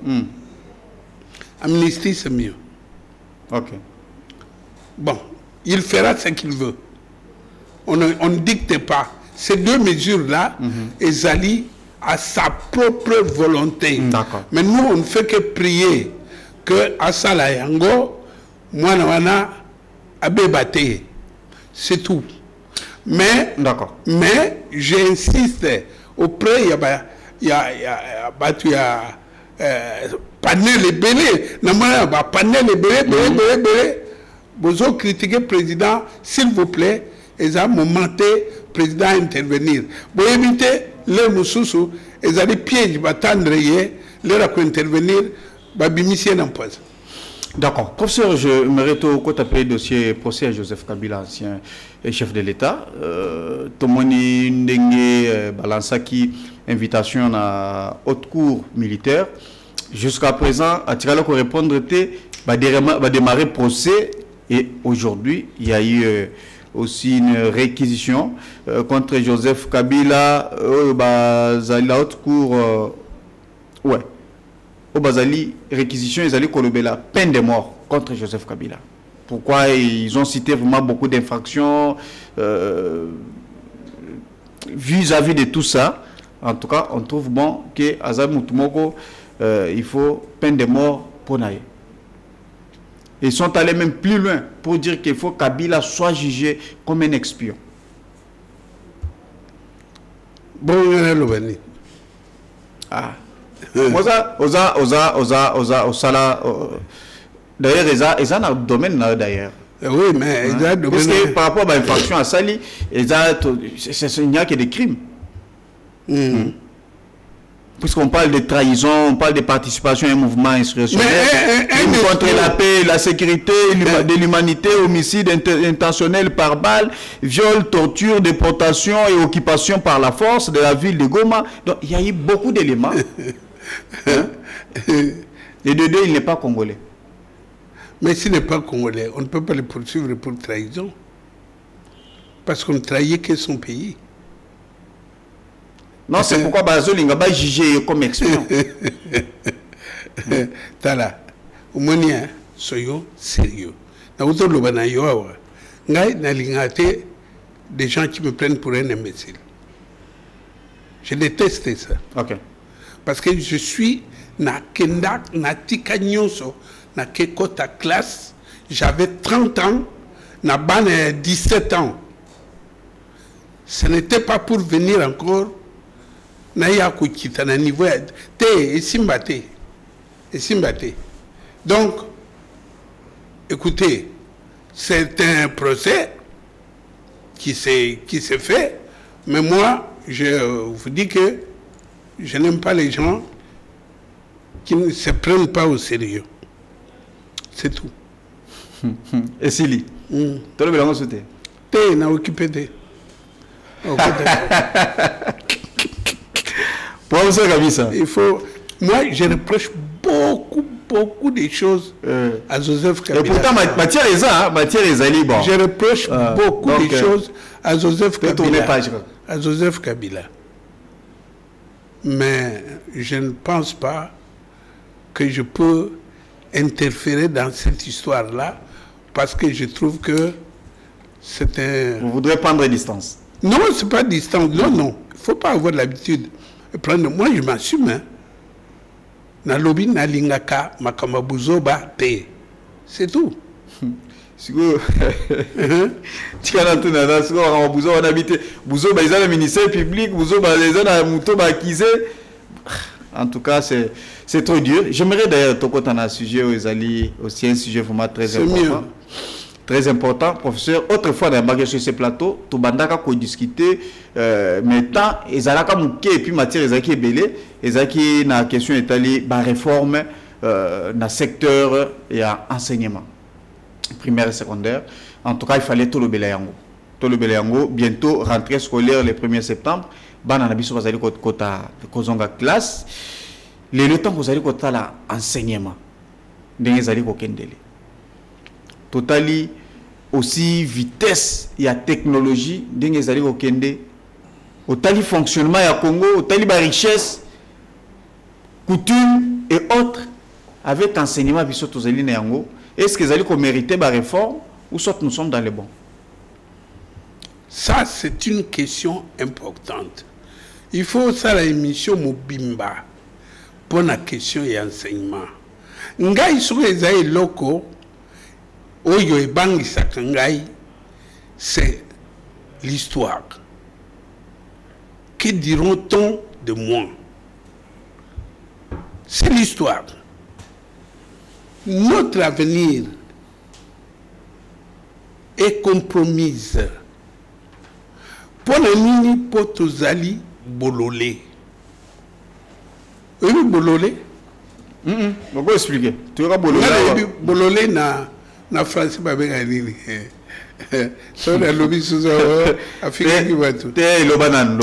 Amnistie c'est mieux. Ok. Bon, il fera ce qu'il veut. On ne dicte pas. Ces deux mesures-là, elles allient à sa propre volonté. D'accord. Mais nous, on ne fait que prier que Asala Yango, Mwana Abebate. C'est tout. Mais j'insiste auprès, il y a panel et belé. Normalement, il y a panel et belé. Vous avez critiqué le président, s'il vous plaît, et ça a momenté le président à intervenir. Vous évitez les moussous, et ça a des pièges, vous attendez, les intervenir, vous avez un poste. D'accord. Professeur, je mérite au côté de dossier procès à Joseph Kabila, ancien chef de l'État. Tomoni Ndenge Balansaki, invitation à haute cour militaire. Jusqu'à présent, à Tiralo pour répondre, va démarrer procès Et aujourd'hui, il y a eu aussi une réquisition contre Joseph Kabila la haute cour ouais au Bazali réquisition ils allaient colober la peine de mort contre Joseph Kabila. Pourquoi? Ils ont cité vraiment beaucoup d'infractions vis-à-vis de tout ça. En tout cas, on trouve bon que Azam Moutoumoko il faut peine de mort pour Naïe. Ils sont allés même plus loin pour dire qu'il faut que Kabila soit jugé comme un espion. Bon, ah. D'ailleurs, ils ont un domaine d'ailleurs. Oui, mais ils ont parce que par rapport à l'infraction à Sali, il n'y a que des crimes. Puisqu'on parle de trahison, on parle de participation à un mouvement insurrectionnel, contre la paix, la sécurité de l'humanité, homicide intentionnel par balle, viol, torture, déportation et occupation par la force de la ville de Goma. Donc il y a eu beaucoup d'éléments. Et de deux, il n'est pas congolais. Mais s'il n'est pas congolais, on ne peut pas le poursuivre pour trahison. Parce qu'on ne trahit que son pays. Non, c'est pourquoi Bazoli n'a pas jugé comme espion. Tala, au moins, soyons sérieux. Dans le des gens qui me prennent pour un imbécile. Je déteste ça. Ok. Parce que je suis na tika nyonso na kekota classe. J'avais 30 ans, na ban 17 ans. Ce n'était pas pour venir encore. Donc, écoutez, c'est un procès qui s'est fait, mais moi, je vous dis que je n'aime pas les gens qui ne se prennent pas au sérieux. C'est tout. Et Sili, tu as le bilan sauté? Tu n'as occupé de. Il faut. Moi, je reproche beaucoup de choses à Joseph Kabila. Et pourtant, matière est ça, matière est libre. Je reproche beaucoup de choses à Joseph Kabila. À Joseph Kabila. Mais je ne pense pas que je peux interférer dans cette histoire-là parce que je trouve que c'est un. Vous voudrez prendre distance? Non, c'est pas distance. Non, non. Il ne faut pas avoir l'habitude. Moi, je m'assume. Hein. Nalobi nalingaka makamabuzoba te. C'est tout. Tu as le ministère public, en tout cas, c'est trop dur. J'aimerais d'ailleurs, un sujet aussi un sujet vraiment très important. Très important, professeur. Autrefois, dans le sur ce plateau, tout le monde a discuté. Maintenant, ils ont et puis matière, ils ont belé. Ils ont la question étalée, la réforme dans le secteur et enseignement primaire et secondaire. En tout cas, il fallait tout le Bélayango. Tout le Bélayango, bientôt rentrée scolaire le 1er septembre. Bananabiso, vous allez kota kozonga classe. Le temps que vous allez kota l'enseignement. Vous allez kokendele. Totali aussi vitesse et la technologie dingue zali kokende otali fonctionnement ya Congo otali ba richesse coutume et autres avec enseignement biso tozali na yango est-ce que zali ko mériter ba réforme ou soit nous sommes dans les bons? Ça c'est une question importante. Il faut ça la émission Mobimba pour la question et enseignement. Ngai sur les locaux Oyo et Bangi Sakangai, c'est l'histoire. Que diront-on de moi? C'est l'histoire. Notre avenir est compromise. Pour le mini potozali bololé. Oui, bololé. On va expliquer. Tu vas bololé. Bololé na na français ba benga nini so na lobby suza afika ki batu te lo banan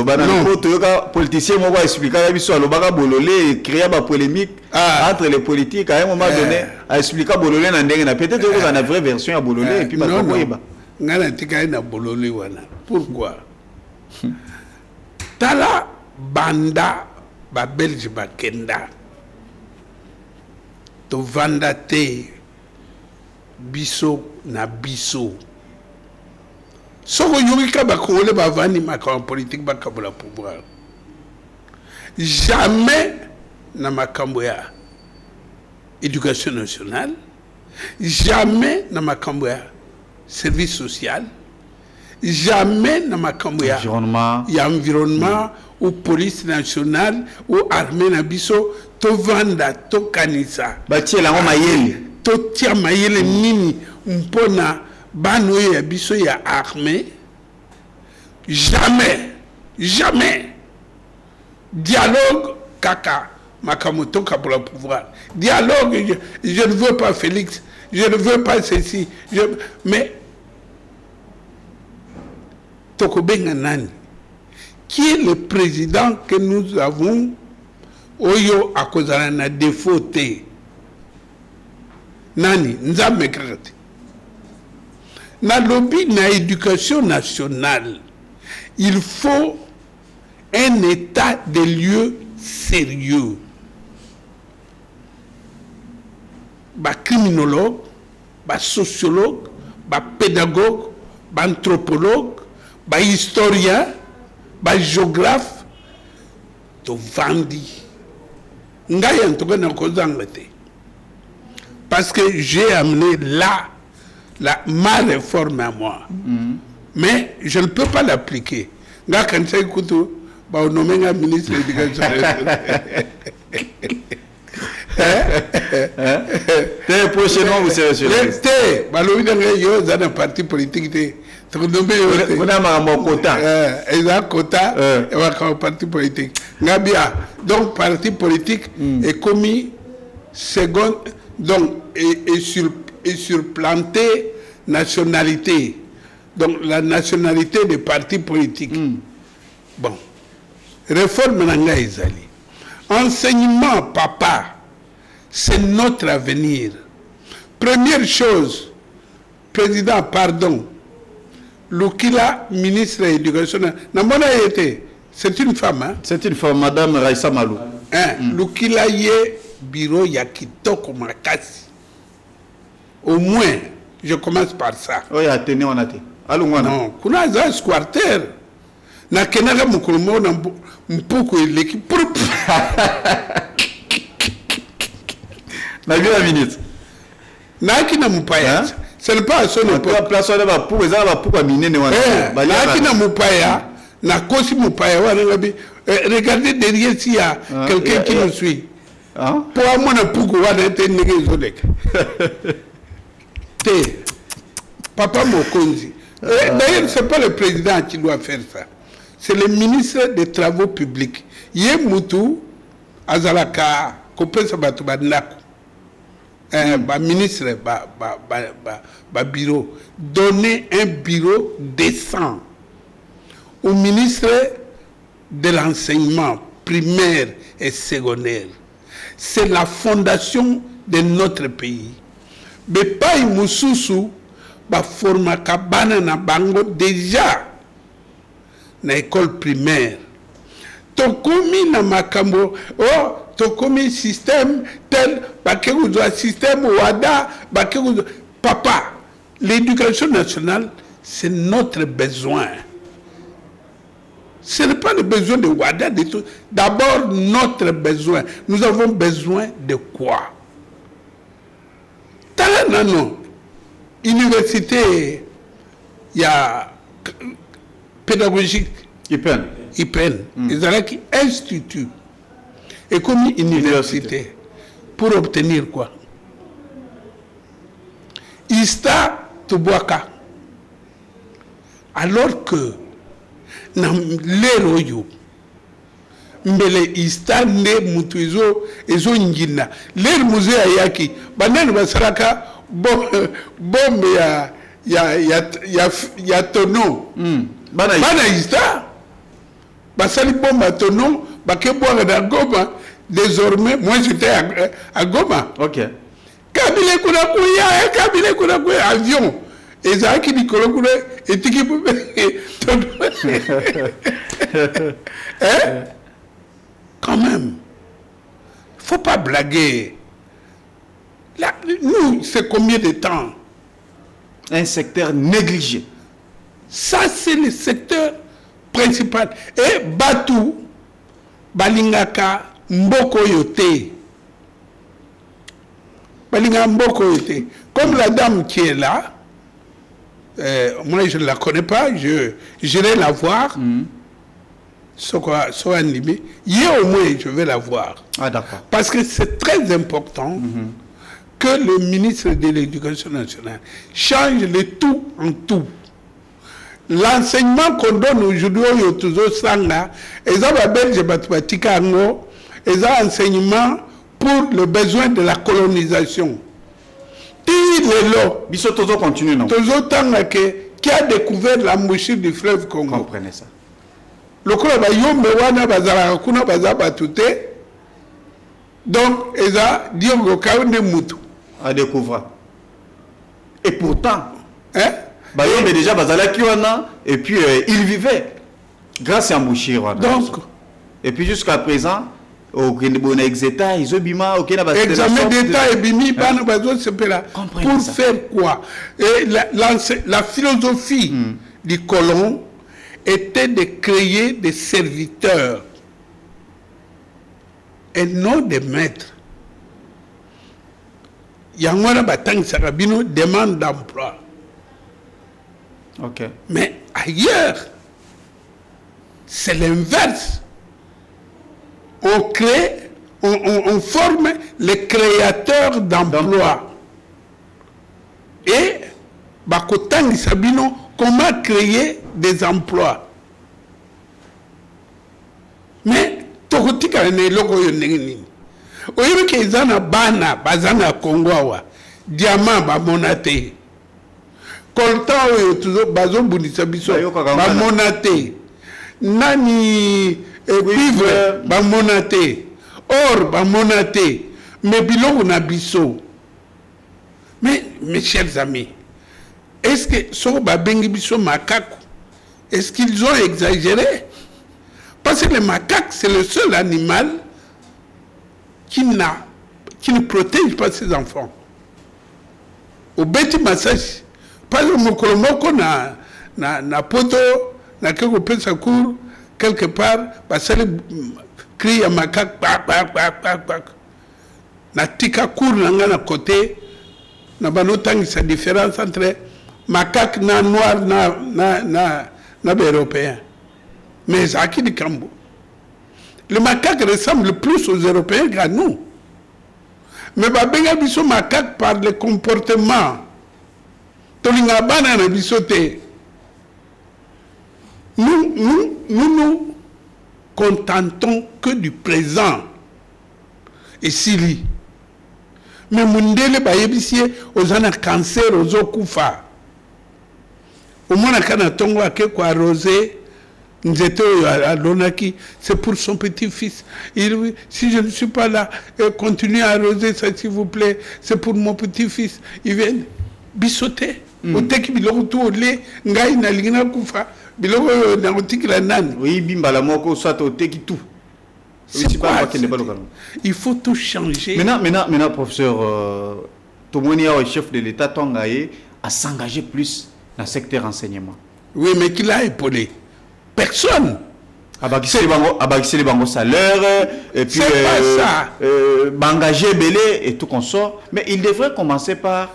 ko to ka politicien mo ba expliquer biso lo baka bololé créer ba polémique entre les politiques à un moment donné a expliquer bololé na ndenge na peut-être que ça na vraie version ya bololé et puis ba ko yeba ngana tika na bololé wana pourquoi tala banda ba belge ba kenda to vanda te biso na biso soko yurika ba kongole ba vani makambo politique ba kabola pouvoir jamais na makambo ya éducation nationale jamais na makambo ya service social jamais na makambo ya environnement ou police nationale ou armée na biso to vanda to kanisa batie lango mayele to tia mayele nini mpona bano ya biso ya armée jamais dialogue kaka makamoto pour le pouvoir dialogue je ne veux pas Félix je ne veux pas ceci mais Tokobenga nani qui est le président que nous avons oyo akozana na défaut te nani nzambe krakati na lobby na éducation nationale il faut un état de lieux sérieux ba criminologue ba sociologue ba pédagogue ba anthropologue ba historien ba géographe to vandi ngai en tout cas na kozanga te parce que j'ai amené ma réforme à moi mais je ne peux pas l'appliquer nga kan say kutu ba nommé nga ministre de l'éducation prochainement vous serez sur te ba lo nga yo za na parti politique te to nommé yo on a ma quota quota et va parti politique nga bien donc parti politique est commis second donc et surplanter nationalité donc la nationalité des partis politiques bon réforme nanga ezali enseignement papa c'est notre avenir première chose président pardon Lukila ministre de l'éducation namona yete c'est une femme hein? C'est une femme madame Raissa Malou Lukila ye bureau ya kitoko makasi au moins je commence par ça oh ya tene on a te alungwana non kuna za squatter na kenaka mukulumo na mpuku l'équipe na bien ministre na kina mupaya c'est pas son époque place on va pour ça va pour miner ne wana na kina mupaya na kosi mupaya wana ngabi regardez derrière s'il y a quelqu'un qui nous suit pour moi na puku wana te nige zodek te papa Mokonzi d'ailleurs c'est pas le président qui doit faire ça c'est le ministre des travaux publics ye mutu azalaka kopesa batu bandako ba ministre ba bureau donner un bureau décent au ministre de l'enseignement primaire et secondaire c'est la fondation de notre pays mais pas mususu ba forma kabana na bango déjà na école primaire tokomi na makambo tokomi système tel bakeuzo système wada bakeuzo papa l'éducation nationale c'est notre besoin ce n'est pas le besoin de wada de tout d'abord notre besoin nous avons besoin de quoi non université il y a pédagogique IPEN ils ont qui institut et comme université pour obtenir quoi Ista Toboaka alors que na leroyo mbele Ista ne mutuizo ezo ngina ler musée ayaki banani basaraka bombe ya tonneau. Bana ista. Basali bombe à tonneau, baké boire dans Goma. Désormais, moi j'étais à Goma. Ok. Kabile Kunakuya, Kabile Kunakuya, avion. Et ça qui dit Kunakuya, et qui peut. Quand même. Il ne faut pas blaguer. Là, nous, c'est combien de temps? Un secteur négligé. Ça, c'est le secteur principal. Et Batu, Balingaka, Mboko Yote. Balingaka Mboko Yote. Comme la dame qui est là, moi je ne la connais pas, j'irai la voir. Soit animé. Hier au moins, je vais la voir. Ah, d'accord. Parce que c'est très important que le ministre de l'Éducation nationale change le tout en tout. L'enseignement qu'on donne aujourd'hui au Tuzo Sanga, et ça va belge mathématique et ça enseignement pour le besoin de la colonisation. Biso Tozo continue, non? Tozo Tanga qui a découvert la mouchure du fleuve Congo. Comprenez ça. Le club a yombe wana bazala kuna bazaba tuté. Donc eza diongo kaunde mutu à découvrir. Et pourtant, hein? Bayombe déjà bazala kiwana et puis il vivait grâce à Mouchir. Donc et puis jusqu'à présent au Kenebona exeta izobima au Kenaba examen d'état et bimi bana bazo sepela pour faire quoi? Et la philosophie du colon était de créer des serviteurs et non des maîtres. Yangwana Batang Sarabino demande d'emploi. Ok. Mais ailleurs, c'est l'inverse. On crée, on forme les créateurs d'emplois. Et Bakotang Sabino, comment créer des emplois? Mais tokotika ne loko yo nini? Oyebi ke izana bana bazana Kongoa diamant ba monate. Kolta oyo tuzo bazo bundisa biso ba monate. Nani cuivre ba monate. Or ba monate. Mais biloko na biso. Mais mes chers amis, est-ce que so ba bengi biso macaque? Est-ce qu'ils ont exagéré? Parce que le macaque, c'est le seul animal qui ne protège pas ses enfants. Au bêti massage, pas le mokolomoko na poto, na quelque peu sa cour, quelque part, parce que crie à macaque, na tika cour na côté, na banotang sa différence entre macaque na noir na européen. Mais Zaki de Kambo. Le macaque ressemble plus aux Européens qu'à nous. Mais Babenga Bisso macaque par le comportement. Tolingabana na bisoté. Nous contentons que du présent. Et Sili. Mais Mundele Bayebisie aux ana cancer, aux okufa. Au moins, on tongo à quoi arroser. C'est pour son petit-fils. Si je ne suis pas là, continuez à arroser ça s'il vous plaît. C'est pour mon petit-fils. Il vient bissoter. Oui, il faut tout changer. Maintenant professeur, tout le monde est chef de l'État à s'engager plus dans le secteur enseignement. Oui, mais qui l'a épaulé? Personne. Abagisser les bangos salaires, et puis engager belé et tout qu'on sort. Mais il devrait commencer par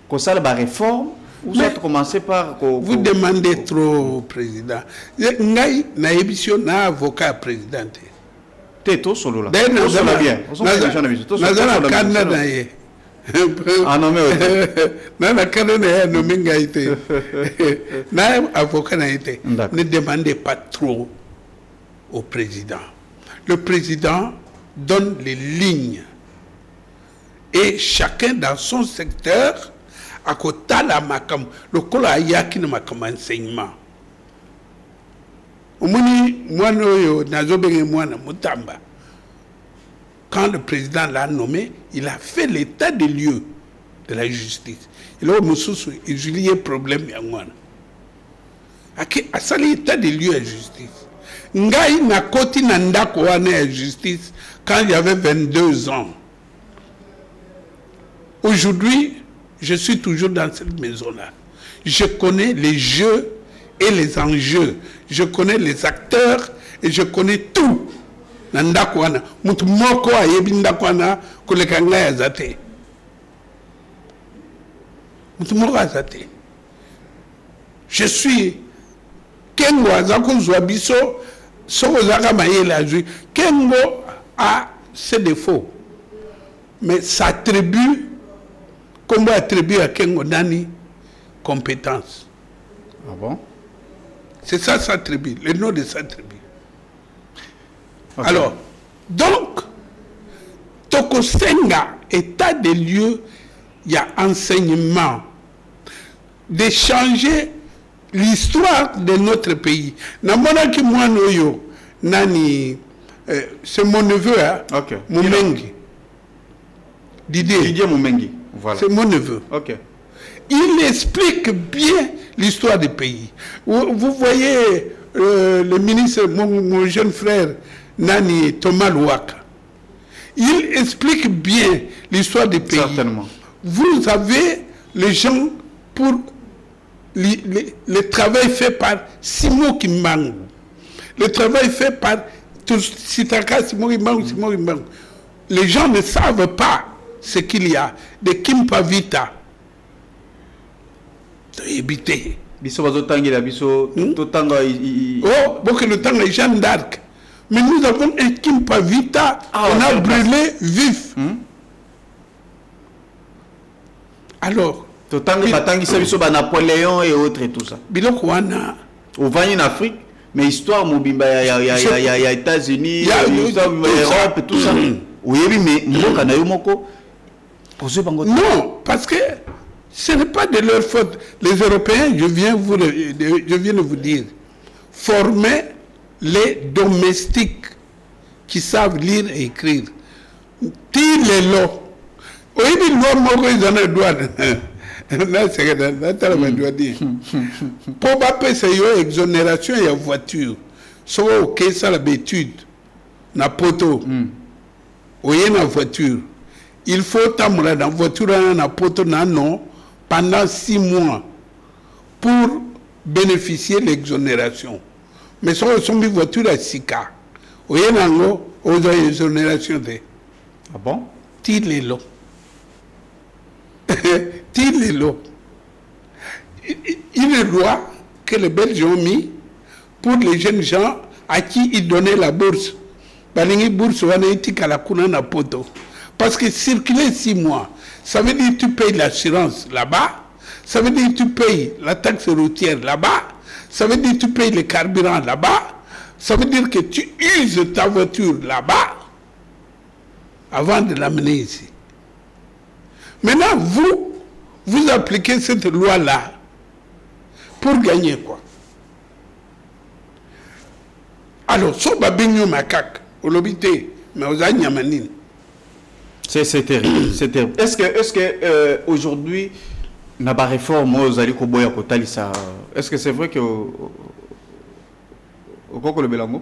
qu'on salle la réforme ou soit commencer par. Vous demandez trop au président. Ngai na émission na avocat président. T'es tout solo là. Bien. Ah non mais ne demandez pas trop au président. Le président donne les lignes. et chacun dans son secteur à côté la makam le kola yaki na makam enseignement omoni mwana oyo nazobenge mwana mutamba quand le président l'a nommé il a fait l'état des lieux de la justice il a eu Julien problème ya mwana a sali état des lieux à justice ngai na koti na ndako wana à justice quand j'avais 22 ans. Aujourd'hui, je suis toujours dans cette maison-là. Je connais les jeux et les enjeux. Je connais les acteurs et je connais tout. Nandakwana, mutu moko ayebi ndakwana kolekanga ya zate. Mutu moko azate. Je suis Kengo azako zwabiso soko zaka mayela azui. Kengo a ses défauts. Mais sa tribu comment attribuer à Kengo Nani compétence. Ah bon? C'est ça sa tribu, le nom de sa tribu. Okay. Alors, donc, Tokosenga, état des lieux, il y a enseignement, d'échanger l'histoire de notre pays. Namonaki Mwanoyo, Nani, c'est mon neveu, hein? Okay. Moumengi. Didier Moumengi. Voilà. C'est mon neveu. Ok. Il explique bien l'histoire du pays. Vous voyez le ministre, mon jeune frère, Nani Thomas Louaka. Il explique bien l'histoire du pays. Certainement. Vous avez les gens pour le travail fait par Simo Kimbangu. Le travail fait par Sitaka Simo Kimbangu. Les gens ne savent pas ce qu'il y a de Kimpavita. Éviter. Biso bazotangela biso totanga oh, beaucoup de temps les Jeanne d'Arc. Mais nous avons un Kimpavita, on a brûlé vif. Alors, totanga batangisa biso ba Napoléon et autres et tout ça. Biloko wana au vani en Afrique, mais histoire mobimba ya États-Unis, histoire Europe et tout ça. Oui, mais mboka na yo moko. Non, parce que ce n'est pas de leur faute. Les Européens, je viens de vous dire, former les domestiques qui savent lire et écrire. Tire les lois. Oui, les lois, moi, ils en ont droit. Pour pas c'est une exonération et une voiture. Soit ok, ça l'habitude. Na poto. Oui, na voiture. Il faut t'amener dans la voiture na poto na non pendant 6 mois pour bénéficier de l'exonération. Mais si on a une voiture à 6K, on a une exonération. Ah bon? Tire les lots. Tire les lots. Il est loi que les Belges ont mis pour les jeunes gens à qui ils donnaient la bourse. Balingi bourse wana itika la kuna na poto. Parce que circuler 6 mois, ça veut dire que tu payes l'assurance là-bas, ça veut dire que tu payes la taxe routière là-bas, ça veut dire que tu payes le carburant là-bas, ça veut dire que tu uses ta voiture là-bas avant de l'amener ici. Maintenant, vous appliquez cette loi-là pour gagner quoi? Alors, so babinyo makak, olobité, mais aux agnamanines. C'est terrible, c'est terrible. Est-ce que aujourd'hui, n'a pas réforme aux Alikoboya Kotalisa? Est-ce que c'est vrai que au Koko le Belango?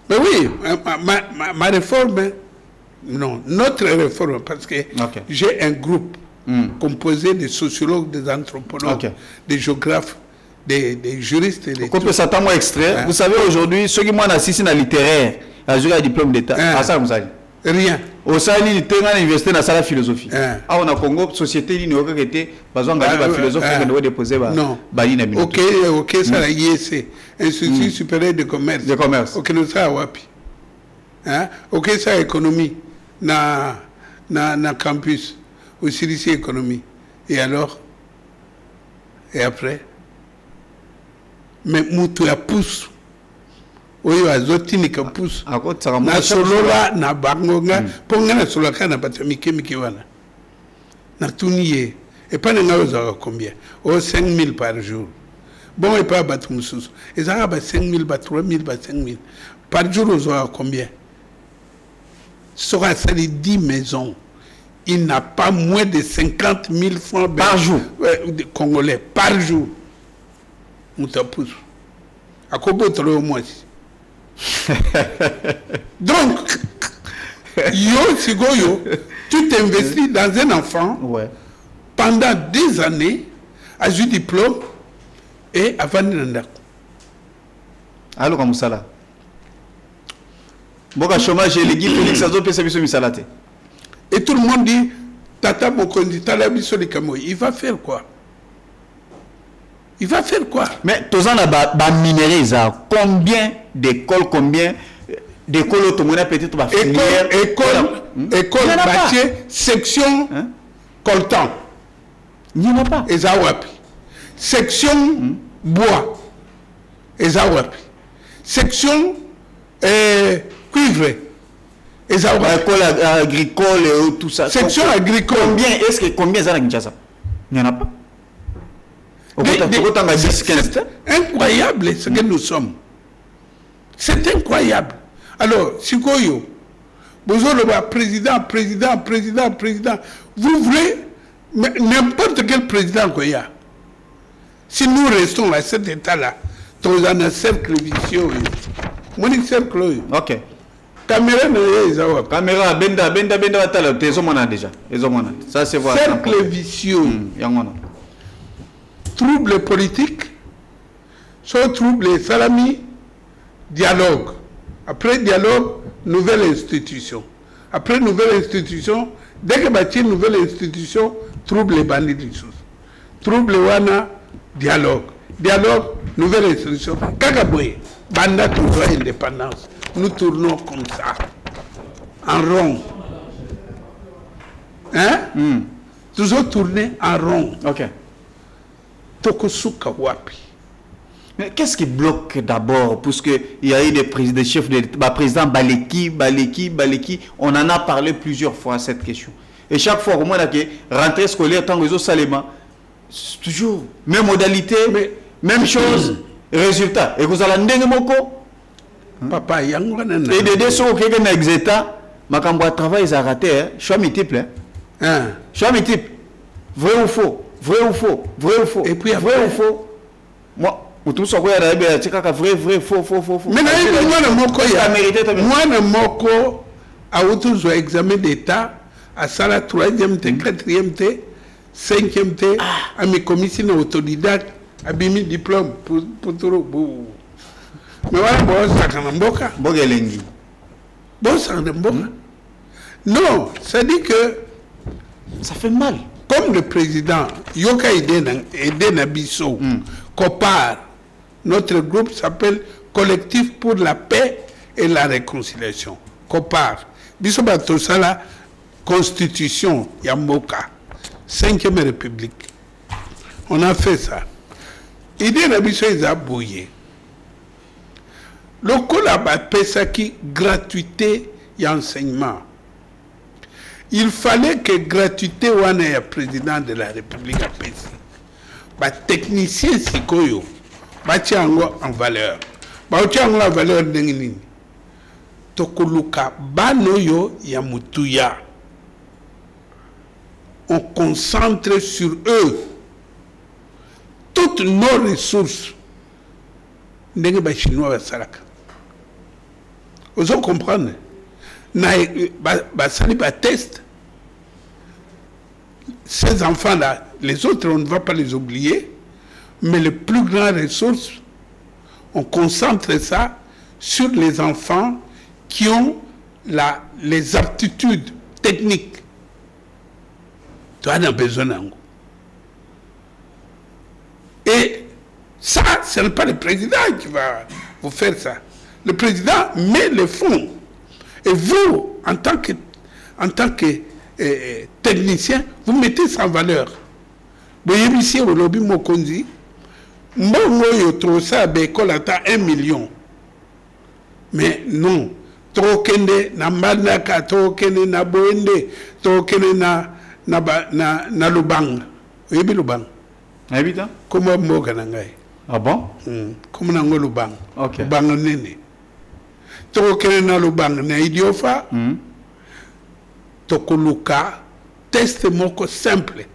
Mais oui, ma réforme, non, notre réforme, parce que j'ai un groupe composé de sociologues, des anthropologues, des géographes, des juristes et des... On peut s'attendre à extrait. Vous savez, aujourd'hui, ceux qui m'ont assisté dans le littéraire, à un diplôme d'État, à ça, vous allez. Rien. Au Sali, il était à l'université dans la philosophie. Ah, on a Congo, société, il n'y a pas été, besoin de la philosophie, on a déposé. Non. Ok, ça l'a IEC, Institut supérieur de commerce. De commerce. Ok, nous ça, wapi. Ok, ça, économie, na campus, aussi ici, économie. Et alors? Et après? Mais moutou ya pousse. Oyo azotini ka pousse. Akot saka na solola na bangonga ponga na solola kana batamike miki wana. Natuniye. Et pas de combien? Oh, 5 000 par jour. Bon, et pas battre Moussous. Et ça va 5 000, 3 000, 5 000. Par jour, on aura combien? Sera ça les 10 maisons. Il n'a pas moins de 50 000 francs par jour. Congolais, par jour. Moutapous. À quoi au moins? Donc, yo, Sigoyo, tu t'investis dans un enfant pendant des années, à du diplôme et avant de l'endroit. Alors, comme ça là. Bon, chômage, les guides, Félix Azo, et tout le monde dit, Tata Mokondi, Talabiso de Kamoy, il va faire quoi? Il va faire quoi? Mais tous en a minéré, combien d'écoles, combien d'écoles automobiles peut-être va faire? École, bâtier, section, coltan. Il n'y en a pas. Et Zawapi. Section bois. Et Zawapi. Section cuivre. Et Zawapi. École agricole et tout ça. Section agricole. Combien ça Kinshasa? Il n'y en a pas. C'est incroyable ce que nous sommes. C'est incroyable. Alors, Sikoyo, vous avez le président. Vous voulez n'importe quel président qu'il y a. Si nous restons à cet état-là, dans un cercle vicieux, mon cercle. Ok. Caméra, caméra, benda, déjà. Ça, c'est voir. Cercle vicieux. Trouble politique, soit trouble salami, dialogue. Après dialogue, nouvelle institution. Après nouvelle institution, dès que bâti une nouvelle institution, trouble les bandits des choses. Trouble wana, dialogue. Dialogue, nouvelle institution. Kakaboye, banda toujours indépendance. Nous tournons comme ça, en rond. Hein? Toujours tourner en rond. Ok. Tokosuka wapi. Mais qu'est-ce qui bloque d'abord? Puisqu'il y a eu des chefs de président Baleki, on en a parlé plusieurs fois cette question. Et chaque fois, au moins, rentrée scolaire, tant que les autres saléments, toujours, même modalité, même chose, résultat. Et vous allez en moko. Papa, et des déçus qui ont exéta, ma cambo travail, ils ont raté, choix multiple. Choix multiple. Vrai ou faux? Vrai ou faux? Et puis vrai ou faux? Moi, tout ça, vrai, faux. Mais moi, le moko a toujours examen d'état à ça 3e, 4e, 5e, à mes commissions autodidactes, à bimi diplôme pour tout. Mais voilà, non, ça dit que ça fait mal. Comme le président Yoka Eden Abisso, COPAR, notre groupe s'appelle Collectif pour la paix et la réconciliation. COPAR. Bisso Batosala, Constitution Yamoka, 5e République. On a fait ça. Eden Abisso ils a bouillé. Le collab Pesaki, gratuité et enseignement. Il fallait que gratuité wana ya président de la République a payé. Ba technicien sikoyo ba tiango en valeur. Ba tiango la valeur ndengini. Tokoluka banoyo ya mutuya. On concentre sur eux toutes nos ressources. Ndenge ba chinois ba salaka. Vous comprenez? Sali test. Ces enfants-là, les autres, on ne va pas les oublier, mais les plus grandes ressources, on concentre ça sur les enfants qui ont les aptitudes techniques. Tu en as besoin d'un goût. Et ça, ce n'est pas le président qui va vous faire ça. Le président met les fonds. Et vous, en tant que technicien, vous mettez ça en valeur. Vous voyez ici au lobby Mokonzi, moi, je trouve ça à l'école à 1 million. Mais non. Trop kende na Mbandaka, trop kende na Boende, trop kende na Lubang. Oui, Lubang. Habitant? Comment Moganangai? Ah bon? Comment Nango Lubang? Ok. Lubang Nene. Toko na Lubang na idiofa. Toko Luka. Test moko simple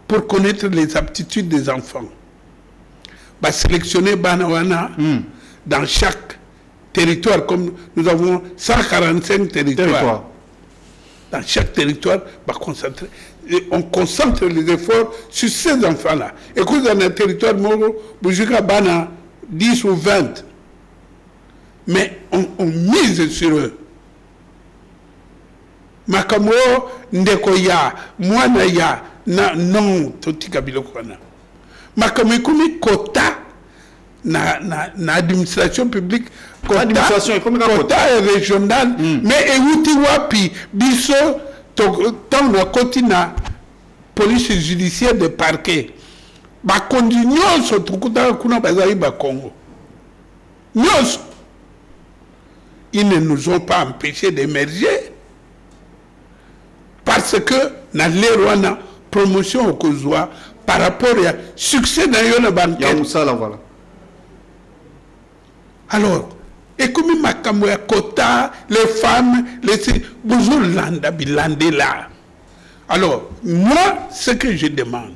pour connaître les aptitudes des enfants. Bah, sélectionner Banawana dans chaque territoire, comme nous avons 145 territoires. Dans chaque territoire, bah, on concentre les efforts sur ces enfants-là. Et quand dans un territoire, Boujika Bana 10 ou 20, mais on mise sur eux. Makamo ndekoya mwana na non totika bilokwana makamo ikumi quota na administration publique quota régionale mais euti wapi biso tant na kotina police judiciaire de parquet ba conditions so tukuta kuna bazali ba Congo nyos ils ne nous ont pas empêché d'émerger. Parce que dans l'Erwana, promotion au Kozwa, par rapport au succès dans la banquette. Voilà. Alors, et comme il m'a quota, les femmes, les Bouzolanda, Bilandé là. Alors, moi, ce que je demande,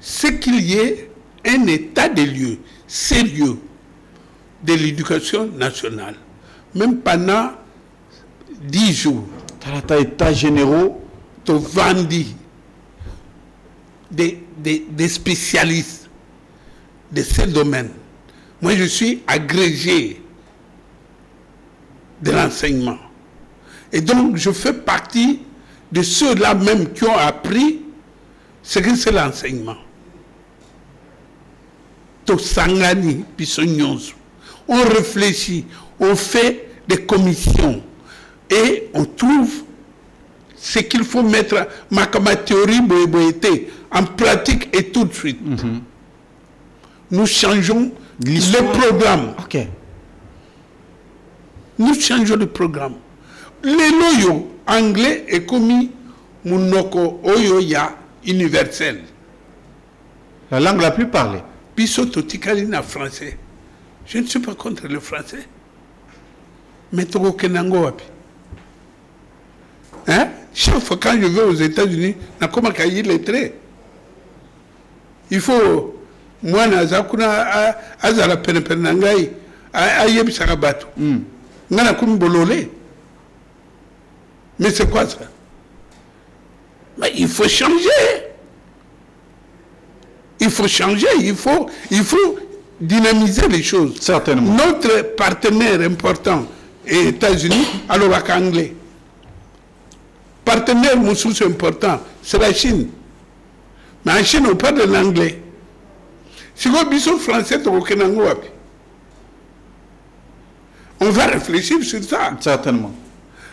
c'est qu'il y ait un état des lieux sérieux de l'éducation nationale, même pendant 10 jours. États généraux, tu vendis des spécialistes de ce domaine. Moi, je suis agrégé de l'enseignement. Et donc, je fais partie de ceux-là même qui ont appris ce que c'est l'enseignement. On réfléchit, on fait des commissions. Et on trouve ce qu'il faut mettre ma théorie en pratique et tout de suite. Nous changeons le programme. Nous changeons le programme. Les loyaux anglais est commis Munoko Oyoya universel. La langue la plus parlée. Bisoto Tikalina français. Je ne suis pas contre le français. Mais Togo Kenango Wapi. Hein? Chaque fois quand je vais aux États-Unis, il faut moi nazakuna azala penepenangai ayebisaka bato ngana kumbolole. Mais c'est quoi ça? Mais il faut changer. Il faut changer, il faut dynamiser les choses. Certainement. Notre partenaire important est États-Unis, alors anglais. Partenaire Moussous important, c'est la Chine. Mais en Chine, on parle de l'anglais. Si vous avez français, on va réfléchir sur ça. Certainement.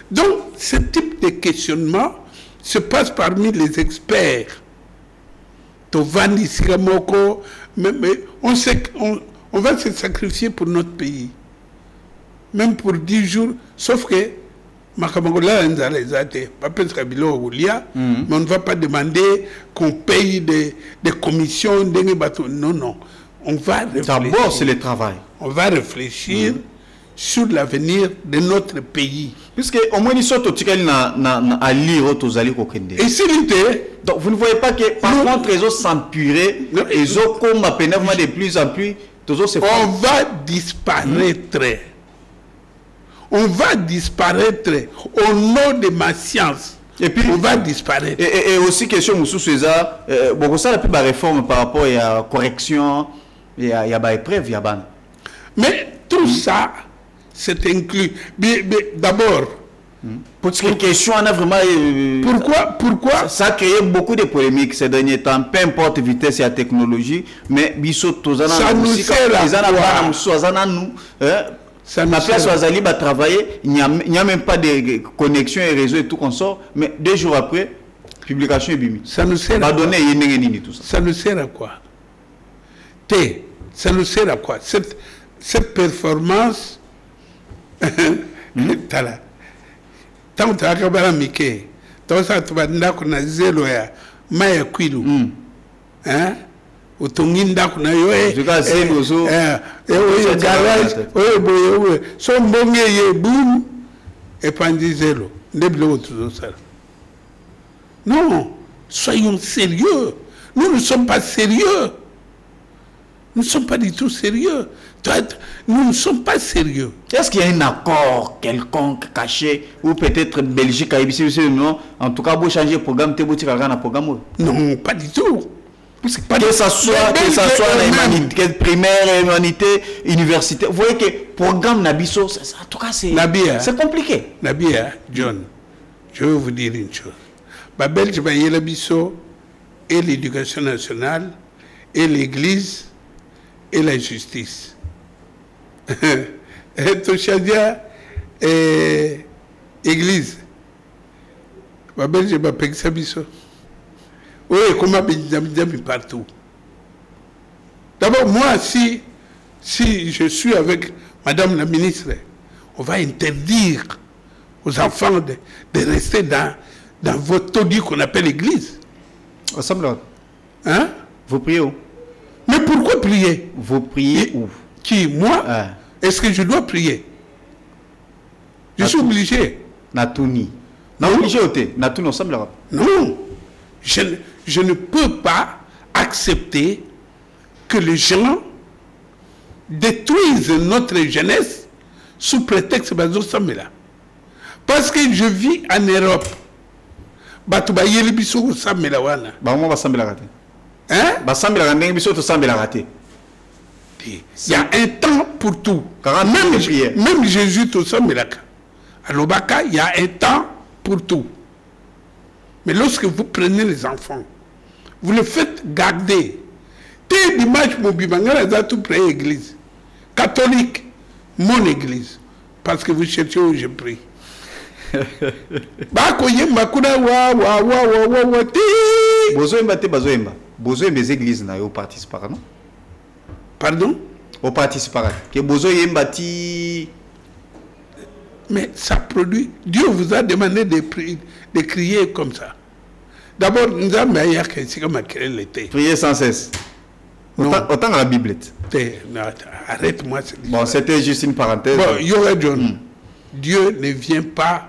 Donc, ce type de questionnement se passe parmi les experts. Tovani, Sigamoko, mais on sait qu'on va se sacrifier pour notre pays. Même pour 10 jours, sauf que mais on ne va pas demander qu'on paye des commissions. Non, non. On va réfléchir. D'abord, c'est le travail. On va réfléchir sur l'avenir de notre pays. Puisque au moins, ils sont à lire aux alliés. Et si l'idée. Donc, vous ne voyez pas que par contre, les autres s'empurer, les autres, comme à peine de plus en plus, on va disparaître. On va disparaître au nom de ma science. Et puis, on va disparaître. Et aussi, question, Moussou César, bon, ça, la plus belle réforme par rapport à la correction, il y a épreuve, il y a ban. Mais tout ça, c'est inclus. D'abord, pour cette question, on a vraiment. Pourquoi ça a créé beaucoup de polémiques ces derniers temps, peu importe vitesse et la technologie, mais ça nous sert à ça n'a pas choisi de travailler, il n'y a même pas de connexion et réseau et tout qu'on sort, mais 2 jours après, publication est bimi. Ça nous sert à quoi? Ça nous sert à quoi? Ça nous sert à quoi? Cette performance, tant que tosa tubanda kuna zelo ya maya kwilu utongi ndako na yo garage boye so mbonge ye boum epandi zelo ndebilo tuzosala. Non, soyons sérieux. Nous ne sommes pas sérieux. Nous ne sommes pas du tout sérieux. Nous ne sommes pas sérieux. Est-ce qu'il y a un accord quelconque caché ou peut-être Belgique a émis non? En tout cas, vous changez le programme, tu as programme? Non, pas du tout. Que ça soit la primaire, humanité, université. Vous voyez que le programme Nabiso, en tout cas, c'est compliqué. Nabia, John, je veux vous dire une chose. Babel, je vais y Bisso et l'éducation nationale, et l'église, et la justice. Et Toshadia, et église. Babel, je vais payer ça Bisso. Oui, comment partout. D'abord, moi, si je suis avec Madame la ministre, on va interdire aux enfants de rester dans votre taudis qu'on appelle l'église. Hein? Vous priez où? Mais pourquoi prier? Vous priez où? Qui? Moi? Est-ce que je dois prier? Je suis obligé. Natouni. Non, obligé au thé. Natouni, non. Je ne peux pas accepter que les gens détruisent notre jeunesse sous prétexte de Samela. Parce que je vis en Europe. Il y a un temps pour tout. Même Jésus, tout ça, il y a un temps pour tout. Mais lorsque vous prenez les enfants, vous les faites garder. T'es l'image mobile, tout près l'église. Catholique, mon église. Parce que vous cherchez où je prie. Besoin églises na yo participer non? Pardon? Au participer. Que besoin yembati. Mais ça produit. Dieu vous a demandé de crier comme ça. D'abord, nous avons prier sans cesse. Autant la Bible. Arrête-moi. Bon, c'était juste une parenthèse. Bon, John, Dieu ne vient pas.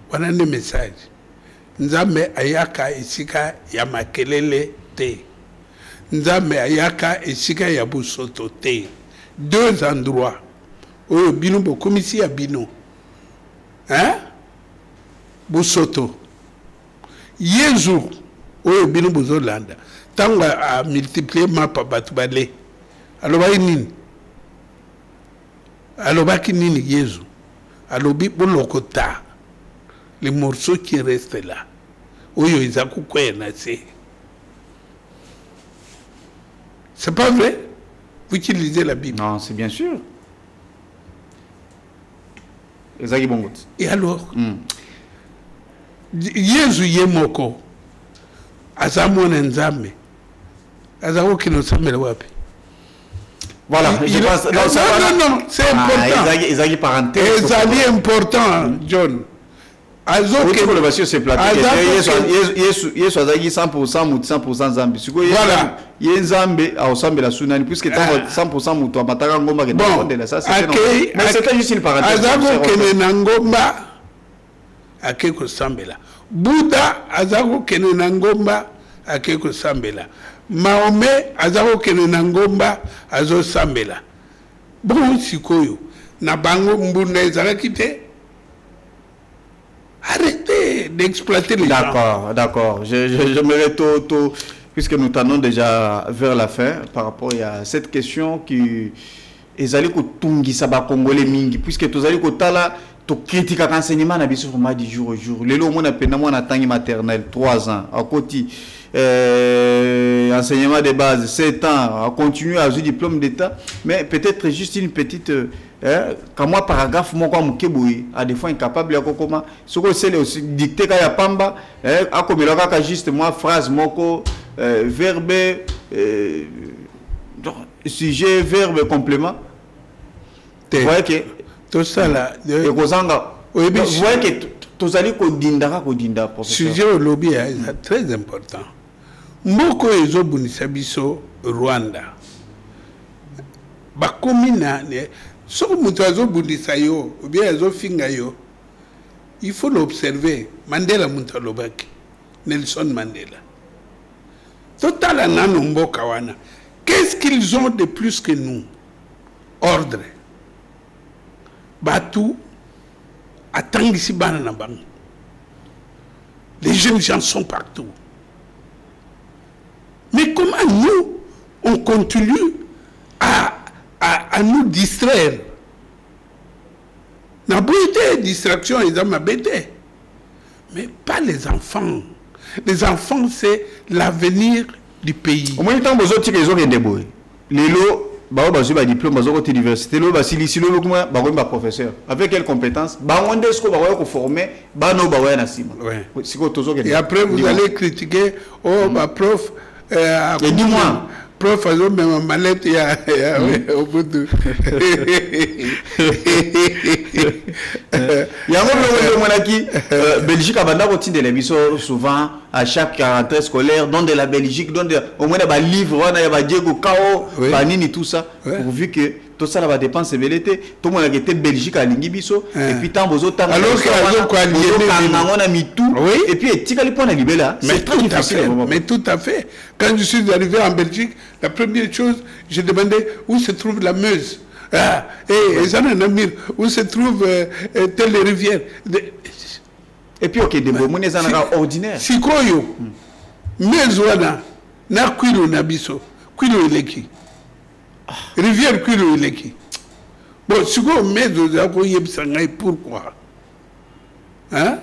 Voilà le message. Nzambe ayaka isika ya makelele te. Nzambe ayaka isika ya busoto te. Deux endroits. Oyo bino bokomi ici ya bino. Hein? Busoto. Yezu oyo bino bozolanda. Tanga a multiplier mapa batu bale. Aloba nini? Aloba nini Yezu? Alobi bolokota. Les morceaux qui restent là. Oyo izaku kwena se. C'est pas vrai? Vous utilisez la Bible. Non, c'est bien sûr. Et alors, Yesu yemoko azamu nenzame azawo kino samela wapi? Voilà, non, c'est important. Ils parenthèse. C'est important, John. C'est platé. Yesu azaki 100% mutu 100% zambi. Voilà. Yenzambe aosambe la sunani puisque 100% mutu amataka ngomba ke bon, ça c'est mais c'était juste une parenthèse. Azako kene na ngomba akeko sambela. Buddha azako kene na ngomba akeko sambela. Mahomet azako kene na ngomba azo sambela. Bon sikoyo na bango mbunda ezalaki te. Arrêtez d'exploiter les gens. D'accord. J'aimerais tout, puisque nous tendons déjà vers la fin, par rapport à cette question qui est allée au Tungi Saba Congolais Mingi, puisque tous allez au Tala, tu critiques l'enseignement na biso format du jour au jour. Les lots, on a peine à tangi maternelle, 3 ans, à côté, enseignement de base, 7 ans, à continuer à avoir diplôme d'état, mais peut-être juste une petite. Quand moi paragraphe moi comme keboui à des fois incapable ya kokoma ce que c'est aussi dicté ka ya pamba a comme là ka juste moi phrase moko verbe sujet verbe complément vous voyez que tout ça là et kozanga vous voyez que tozali kodindaka kodinda professeur. Sujet au lobby est très important. Mboko ezo bunisa biso Rwanda. Bakomina ne so mutu azo bunisa yo ou bien azo finga yo. Il faut l'observer. Mandela mutu lobaki. Nelson Mandela. Total nano mboka wana. Qu'est-ce qu'ils ont de plus que nous? Ordre. Batou atangisi bana na bang. Les jeunes gens sont partout. Mais comment nous, on continue à nous distraire? N'a pas été distraction, ils ont m'abêté. Mais pas les enfants. Les enfants, c'est l'avenir du pays. Au moins, tant que vous avez des boys. Les lots, bah, vous avez un diplôme, vous avez une université, vous avez un professeur. Avec quelles compétences? Vous avez formé, vous avez un assima. Et après, vous allez critiquer, oh, ma prof, dis-moi. Prof, alors même ma mallette, il y a au bout de. Il y a un moment qui Belgique a bandé de l'émission souvent à chaque rentrée scolaire, dans de la Belgique, dans au moins des livres, il y a des Diego Kao, Panini, tout ça, pourvu que tout ça va dépenser de l'été. Tout le monde a été Belgique à Lingibiso, et puis tant besoin de alors on a mis tout, et puis tu as les points à libérer là. C'est très difficile. Mais tout à fait. Quand je suis arrivé en Belgique, la première chose, j'ai demandé où se trouve la Meuse. Ah, et ça n'a mis où se trouve telle rivière. Et puis, ok, des mots ordinaires. Si quoi yo, Meuse wana, na Kwilo Nabiso, Kwilo Ileki. Rivière Kwilo Ileki. Bon, si quoi Meuse wana, pourquoi? Hein?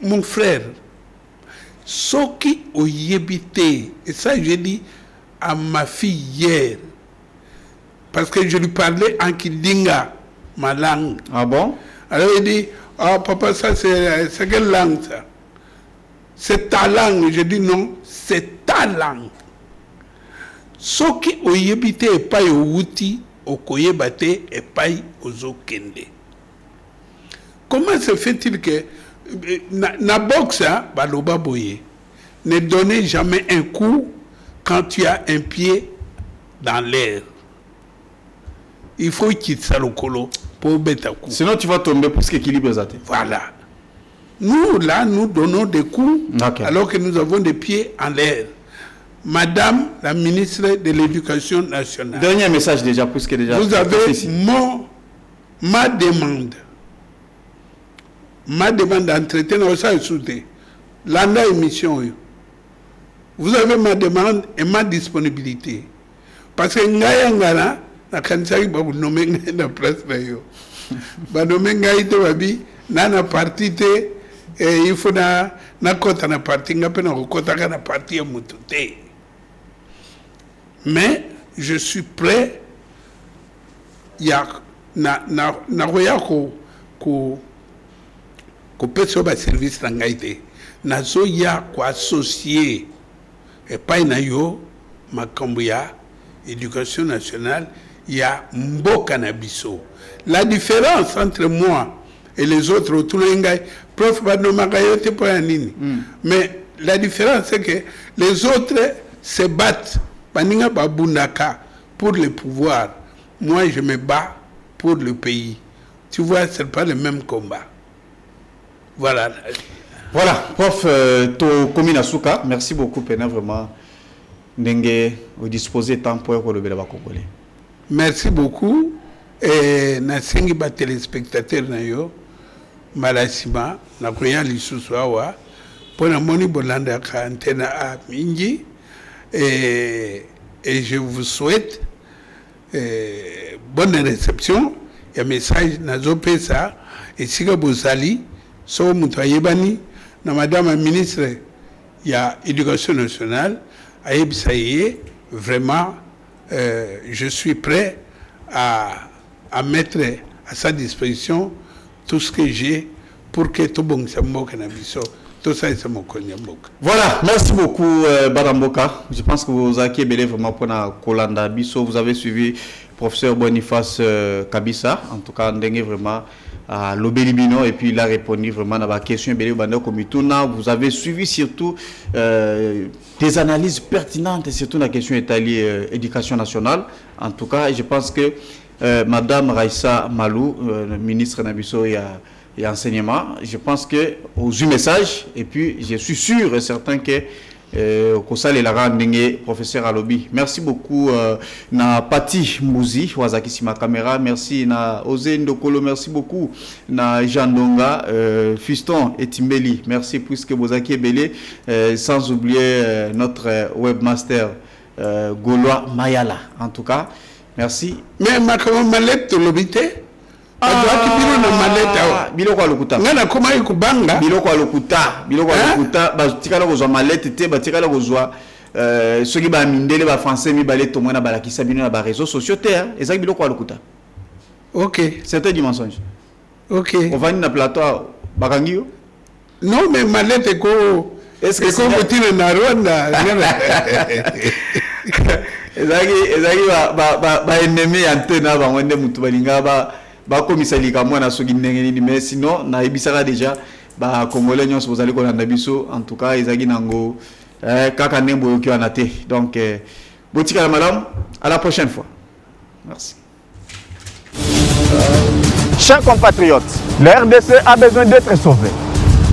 Mon frère, ce qui ont yébité, et ça je dis à ma fille hier, parce que je lui parlais en Kidinga, ma langue. Ah bon? Alors il dit, ah papa, ça c'est quelle langue ça? C'est ta langue. Je dis non, c'est ta langue. Ce qui ont yébité et pas au wuti, au koyebate et pas aux okende. Comment se fait-il que na boxe, baloba boye, ne donnez jamais un coup quand tu as un pied dans l'air. Il faut quitter ça le colo pour mettre un coup. Sinon tu vas tomber plus qu'équilibre. Voilà. Nous, là, nous donnons des coups alors que nous avons des pieds en l'air. Madame la ministre de l'Éducation nationale. Dernier message déjà, puisque déjà. Vous avez ma demande. Ma demande d'entretien au sein de l'anda émission. Vous avez ma demande et ma disponibilité. Parce que Ngaya Ngana, la Kansai va vous nommer la place d'ailleurs. Va nommer Ngaya Tewabi, na parti et il faut na kota na parti, na kota na parti à Moutoute. Mais je suis prêt. Il y a na roya ko peut se faire service d'engaité. Nazo ya ko associé et pas na yo makambuya éducation nationale ya mboka na biso. La différence entre moi et les autres tout le monde prof bano magayote pour nini. Mais la différence c'est que les autres se battent baninga babundaka pour le pouvoir. Moi je me bats pour le pays. Tu vois, c'est pas le même combat. Voilà. Voilà, prof, to Komina Souka, merci beaucoup, Pena, vraiment. Ndenge, vous disposez de temps pour le Béla Congolais. Merci beaucoup. Et nasengi ba téléspectateurs na yo, malasima, na koya lisusu awa, pona moni bolanda ka antenne a mingi, et je vous souhaite bonne réception. Il y a un message nazo pesa, et si vous bozali, so mutayebani na madame la ministre il y a éducation nationale ayebisaye vraiment je suis prêt à mettre à sa disposition tout ce que j'ai pour que tout bon samboka na biso tout ça c'est mon konyamboka. Voilà, merci beaucoup Badamboka. Je pense que vous avez belé vraiment pour la Kolanda biso, vous avez suivi professeur Boniface Kabissa, en tout cas ndenge vraiment à l'Obélibino et puis il a répondu vraiment à la question. Vous avez suivi surtout des analyses pertinentes et surtout la question italienne éducation nationale. En tout cas, je pense que Madame Raissa Malou, ministre Nabiso et enseignement, je pense que aux eu message et puis je suis sûr et certain que professeur Alobi. Merci beaucoup na Pati Mouzi wazaki sima caméra, merci na Ose Ndokolo, merci beaucoup na Jean Donga, Fiston et Timbeli, merci puisque Bozaki est belé, sans oublier notre webmaster Gaulois Mayala. En tout cas, merci. Mais ma mallette l'obité. Biloko alokuta ngana koma ikubanga biloko alokuta ba tikala kozwa malette te ba tikala kozwa soki ba mindele ba français mi balé tomona balakisa bino na ba réseaux sociaux te ezaki biloko alokuta. OK, c'était du mensonge. OK, on va na plateau bakangio non mais malette ko est-ce que c'est motile na Rwanda ezaki ba ennemi antena ba wende mutu balinga ba komisali ka mwana soki ndenge nini, mais sinon na ebisaka déjà ba congolais nyonso bozali ko landa biso. En tout cas ezaki nango kaka nembo yoki wana te. Donc botika la madame, à la prochaine fois. Merci. Chers compatriotes, la RDC a besoin d'être sauvé.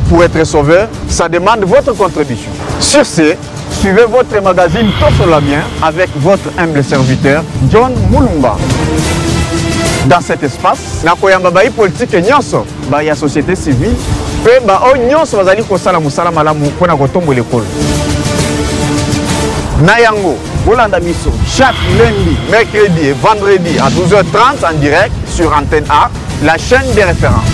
Pour être sauvé, ça demande votre contribution. Sur ce, suivez votre magazine Tosso la bien avec votre humble serviteur John Mulumba. Dans cet espace, na koyamba ba politique nyonso ba ya société civile pe ba o nyonso bazali kosala musala malamu pona kotombo l'école. Na yango, bolanda biso chaque lundi, mercredi et vendredi à 12h30 en direct sur Antenne A, la chaîne des références.